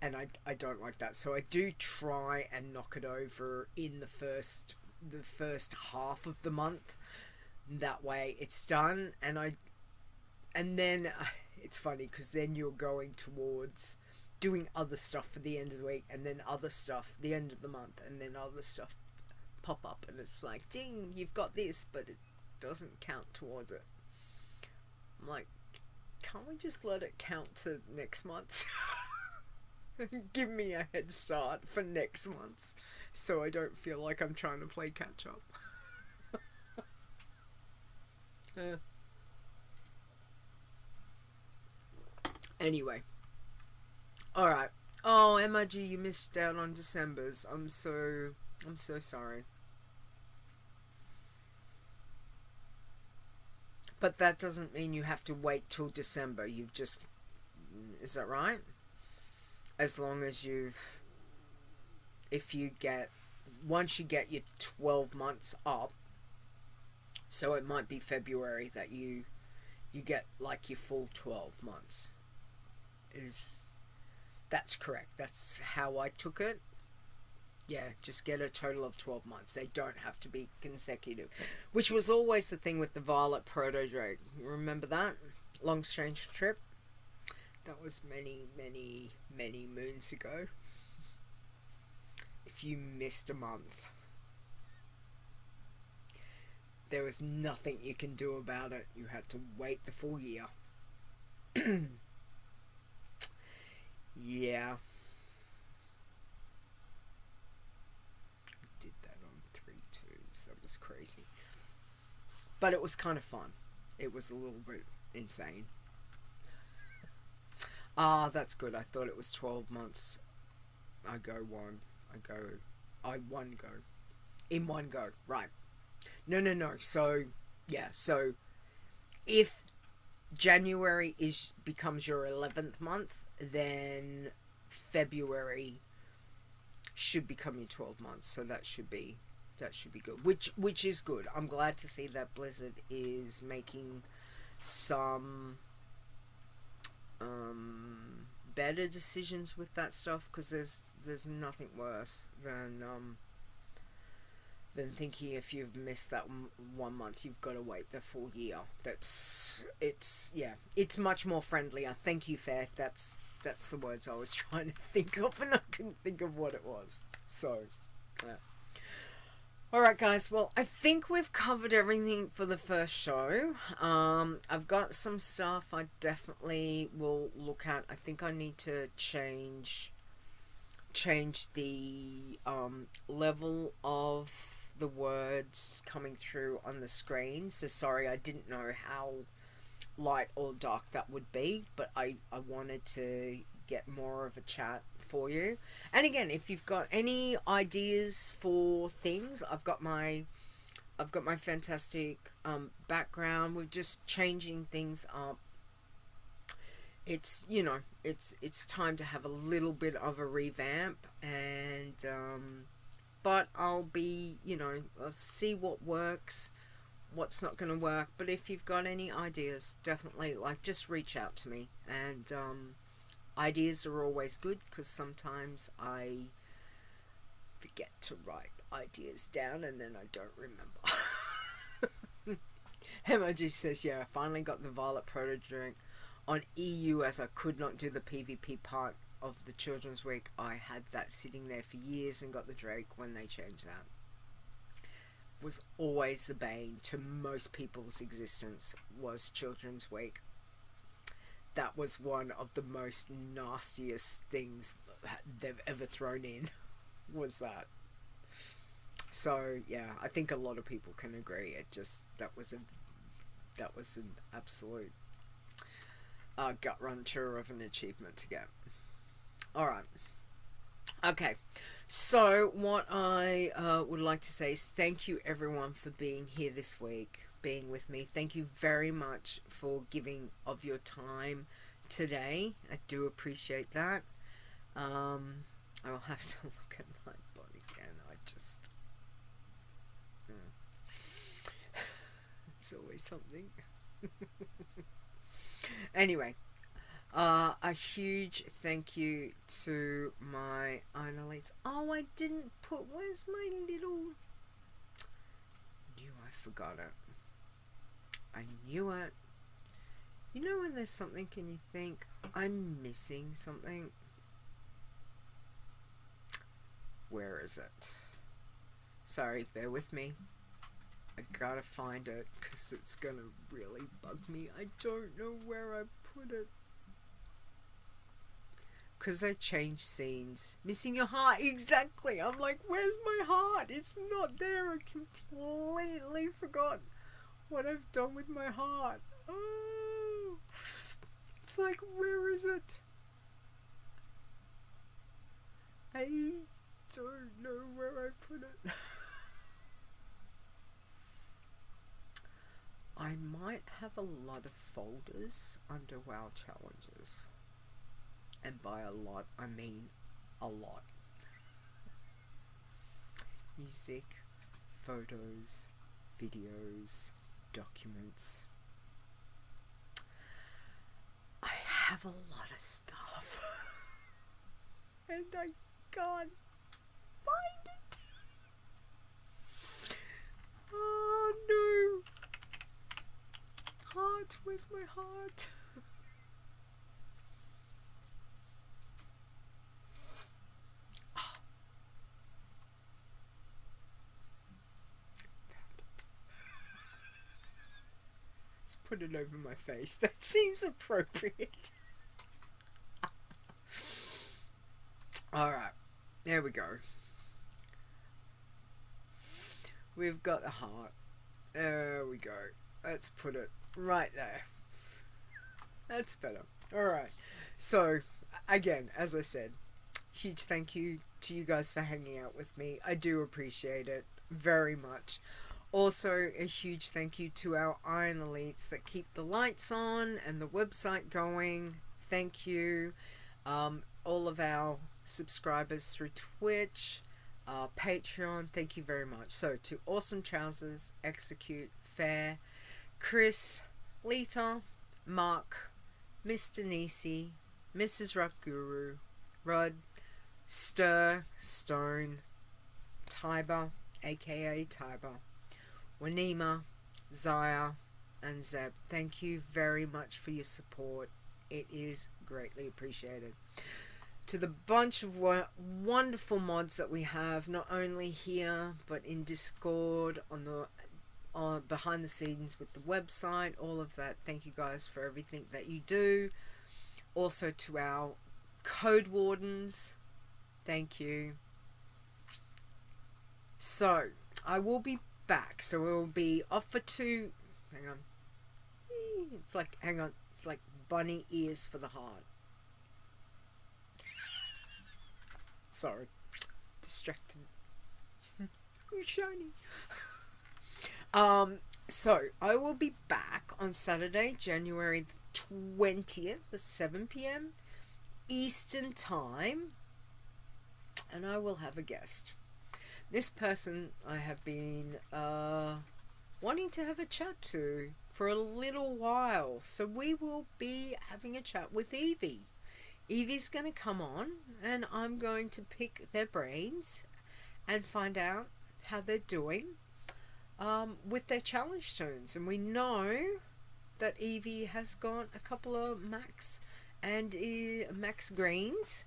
And I don't like that, so I do try and knock it over in the first half of the month. That way it's done, and then it's funny because then you're going towards doing other stuff for the end of the week, and then other stuff the end of the month, and then other stuff pop up, and it's like, ding, you've got this, but it doesn't count towards it. I'm like, can't we just let it count to next month? Give me a head start for next month, so I don't feel like I'm trying to play catch up. Anyway. Alright. Oh, MRG, you missed out on December's. I'm so sorry. But that doesn't mean you have to wait till December. You've just... Is that right? As long as you've... If you get... Once you get your 12 months up, So it might be February that you get like your full 12 months. That's correct. That's how I took it. Yeah, just get a total of 12 months. They don't have to be consecutive. Which was always the thing with the Violet Proto Drake. Remember that? Long strange trip? That was many, many, many moons ago. If you missed a month, there was nothing you can do about it. You had to wait the full year. Yeah. Did that on 3/2s. That was crazy. But it was kind of fun. It was a little bit insane. Ah, that's good. I thought it was 12 months. I one go. In one go. Right. No. So, yeah. So, if January becomes your 11th month, then February should become your 12 months. So that should be good. Which is good. I'm glad to see that Blizzard is making some better decisions with that stuff, because there's nothing worse than thinking if you've missed that 1 month, you've got to wait the full year. It's much more friendlier. Thank you, Fair. That's the words I was trying to think of, and I couldn't think of what it was. So, yeah. Alright guys, well, I think we've covered everything for the first show. I've got some stuff I definitely will look at. I think I need to change the level of the words coming through on the screen. So sorry, I didn't know how light or dark that would be, but I wanted to get more of a chat for you. And again, if you've got any ideas for things, I've got my fantastic background. We're just changing things up. It's it's time to have a little bit of a revamp, and but I'll be I'll see what works, what's not going to work. But if you've got any ideas, definitely just reach out to me. And ideas are always good, because sometimes I forget to write ideas down and then I don't remember. Emoji says, yeah, I finally got the Violet Proto Drink on EU, as I could not do the PvP part of the Children's Week. I had that sitting there for years and got the Drake when they changed that. Was always the bane to most people's existence, was Children's Week. That was one of the most nastiest things they've ever thrown in, was that. So yeah, I think a lot of people can agree. That was an absolute gut wrencher of an achievement to get. All right. Okay. So what I would like to say is thank you everyone for being here this week, being with me. Thank you very much for giving of your time today. I do appreciate that. I will have to look at my body again. It's always something. Anyway, a huge thank you to my Inolates. Oh, I didn't put, where's my little... I forgot it. I knew it. You know when there's something and you think, I'm missing something? Where is it? Sorry, bear with me. I gotta find it, because it's gonna really bug me. I don't know where I put it. Because I changed scenes. Missing your heart, exactly. I'm like, where's my heart? It's not there. I completely forgot what I've done with my heart. Oh, it's like, where is it? I don't know where I put it. I might have a lot of folders under WoW challenges. And by a lot, I mean a lot. Music, photos, videos, documents. I have a lot of stuff. And I can't find it. Oh no. Heart, where's my heart? Oh. Found it. Let's put it over my face. That seems appropriate. Alright, there we go. We've got the heart. There we go. Let's put it right there. That's better. Alright, so again, as I said, huge thank you to you guys for hanging out with me. I do appreciate it very much. Also, a huge thank you to our Iron Elites that keep the lights on and the website going. Thank you. All of our subscribers through Twitch, Patreon, thank you very much. So to Awesome Trousers, Execute, Fair, Chris, Lita, Mark, Mr. Nisi, Mrs. Rock Guru, Rod, Stir, Stone, Tiber, aka Tiber, Wanima, Zaya, and Zeb, thank you very much for your support. It is greatly appreciated. To the bunch of wonderful mods that we have, not only here but in Discord, on behind the scenes with the website, all of that. Thank you guys for everything that you do. Also to our code wardens, thank you. So I will be back. So we'll be off for 2. Hang on. It's like, hang on. It's like bunny ears for the heart. Sorry. Distracted. Ooh, shiny. So I will be back on Saturday, January 20th at 7 p.m. Eastern Time. And I will have a guest. This person I have been wanting to have a chat to for a little while. So we will be having a chat with Evie. Evie's going to come on and I'm going to pick their brains and find out how they're doing with their challenge turns. And we know that Evie has got a couple of max greens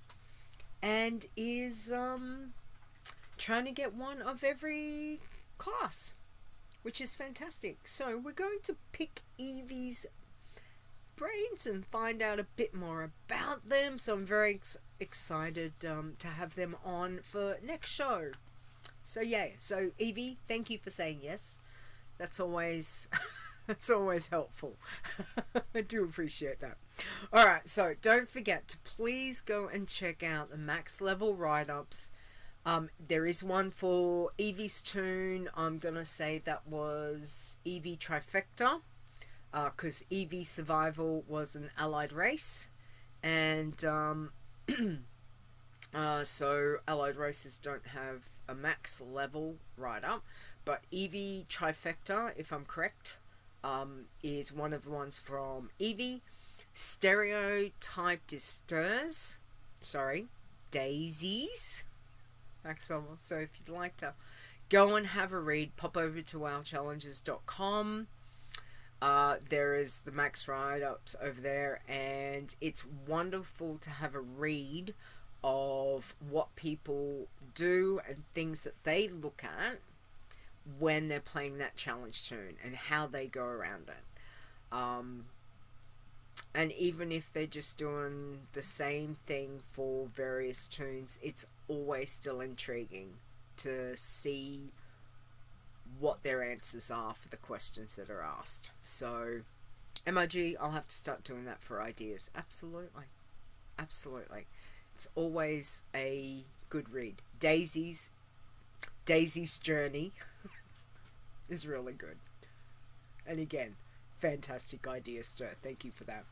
and is trying to get one of every class, which is fantastic. So we're going to pick Evie's brains and find out a bit more about them. So I'm very excited to have them on for next show. So yeah, so Evie, thank you for saying yes. That's always that's always helpful. I do appreciate that. Alright, so don't forget to please go and check out the max level write-ups. There is one for Evie's toon. I'm gonna say that was Evitrifecta, because Evisurvival was an allied race, and so allied races don't have a max level write-up, but Evitrifecta, if I'm correct, is one of the ones from Evie. Stereotyped is stirs, sorry, daisies. Max level. So if you'd like to go and have a read, pop over to wowchallenges.com. There is the max write-ups over there, and it's wonderful to have a read of what people do and things that they look at when they're playing that challenge turn and how they go around it. And even if they're just doing the same thing for various tunes, it's always still intriguing to see what their answers are for the questions that are asked. So MIG, I'll have to start doing that for ideas. Absolutely. Absolutely. It's always a good read. Daisy's Journey is really good. And again, fantastic idea, Stir. Thank you for that.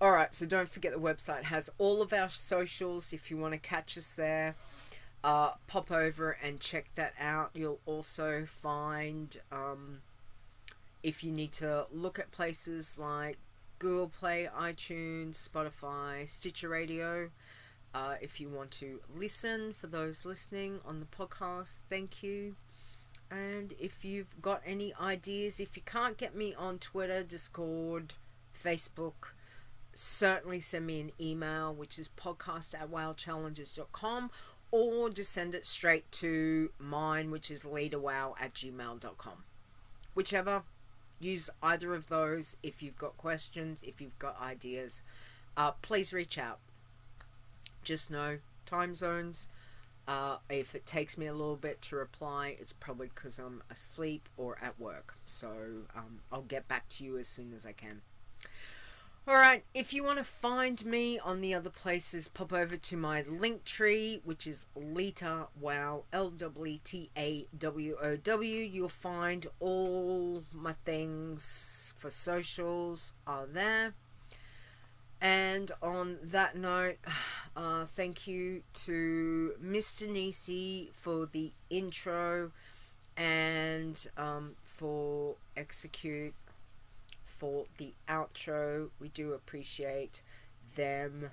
Alright, so don't forget the website has all of our socials if you want to catch us there. pop over and check that out. You'll also find, if you need to look at places like Google Play, iTunes, Spotify, Stitcher Radio, if you want to listen, for those listening on the podcast, thank you. And if you've got any ideas, if you can't get me on Twitter, Discord, Facebook, certainly send me an email, which is podcast@wowchallenges.com, or just send it straight to mine, which is leaderwow@gmail.com. Whichever, use either of those. If you've got questions, if you've got ideas, please reach out. Just know, time zones, if it takes me a little bit to reply, it's probably because I'm asleep or at work. So I'll get back to you as soon as I can. Alright, if you want to find me on the other places, pop over to my link tree, which is LetaWow, LETAWOW. You'll find all my things for socials are there. And on that note, thank you to Mr. Nisi for the intro, and for Execute for the outro. We do appreciate them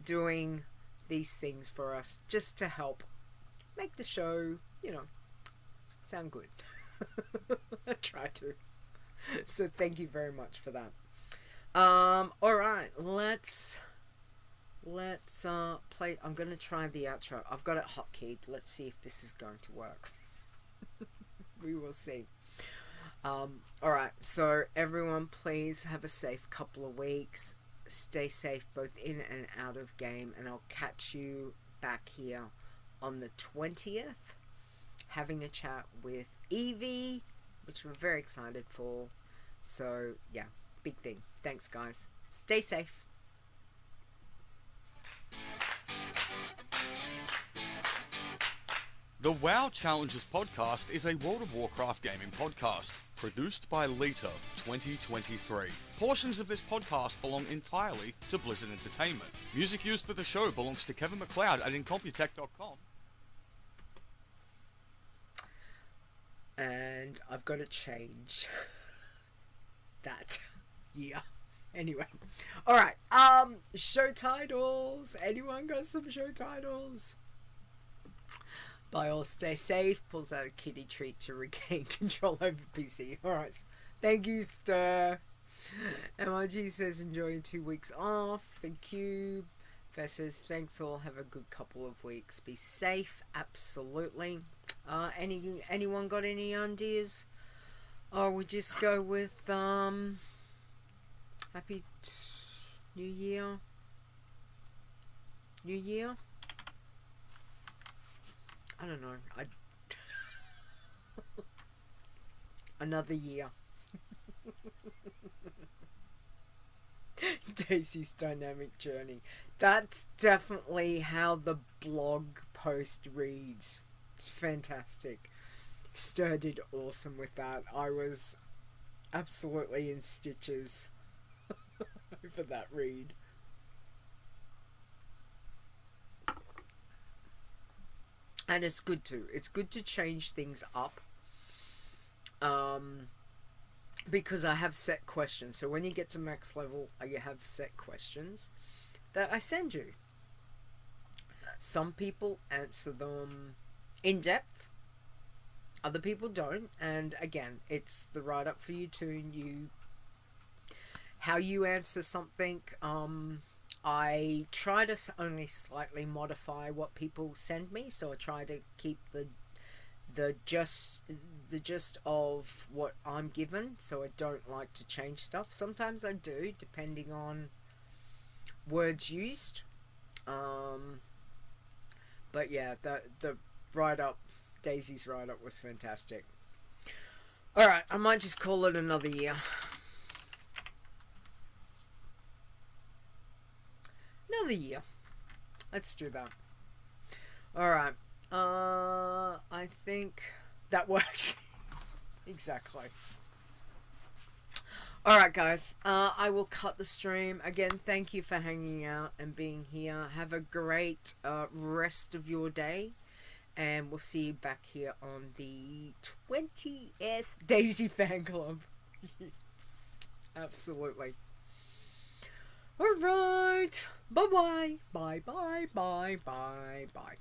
doing these things for us just to help make the show, sound good. I try to. So thank you very much for that. Alright, let's play. I'm gonna try the outro. I've got it hotkeyed. Let's see if this is going to work. We will see. Alright, so everyone, please have a safe couple of weeks. Stay safe both in and out of game, and I'll catch you back here on the 20th, having a chat with Evie, which we're very excited for. So yeah, big thing. Thanks guys. Stay safe. The WoW Challenges podcast is a World of Warcraft gaming podcast, produced by Leta 2023. Portions of this podcast belong entirely to Blizzard Entertainment. Music used for the show belongs to Kevin MacLeod at Incompetech.com. And I've got to change that. Yeah. Anyway. Alright. Show titles. Anyone got some show titles? By all, stay safe. Pulls out a kitty treat to regain control over PC. Alright. Thank you, Stir. MRG says enjoy your 2 weeks off. Thank you. Fair says thanks all. Have a good couple of weeks. Be safe. Absolutely. Anyone got any ideas? Or we just go with Happy New Year. New Year? I don't know. Another year. Daisy's dynamic journey. That's definitely how the blog post reads. It's fantastic. Stir did awesome with that. I was absolutely in stitches for that read. And it's good to. It's good to change things up. Because I have set questions. So when you get to max level, I have set questions that I send you. Some people answer them in depth. Other people don't. And again, it's the write up for you too. How you answer something. I try to only slightly modify what people send me, so I try to keep the gist of what I'm given, so I don't like to change stuff. Sometimes I do, depending on words used. But yeah, the write-up, Daisy's write-up was fantastic. Alright, I might just call it another year. Another year. Let's do that. Alright. I think that works. Exactly. Alright, guys. I will cut the stream. Again, thank you for hanging out and being here. Have a great rest of your day. And we'll see you back here on the 20th Daisy Fan Club. Absolutely. Alright. Bye-bye. Bye-bye. Bye-bye. Bye.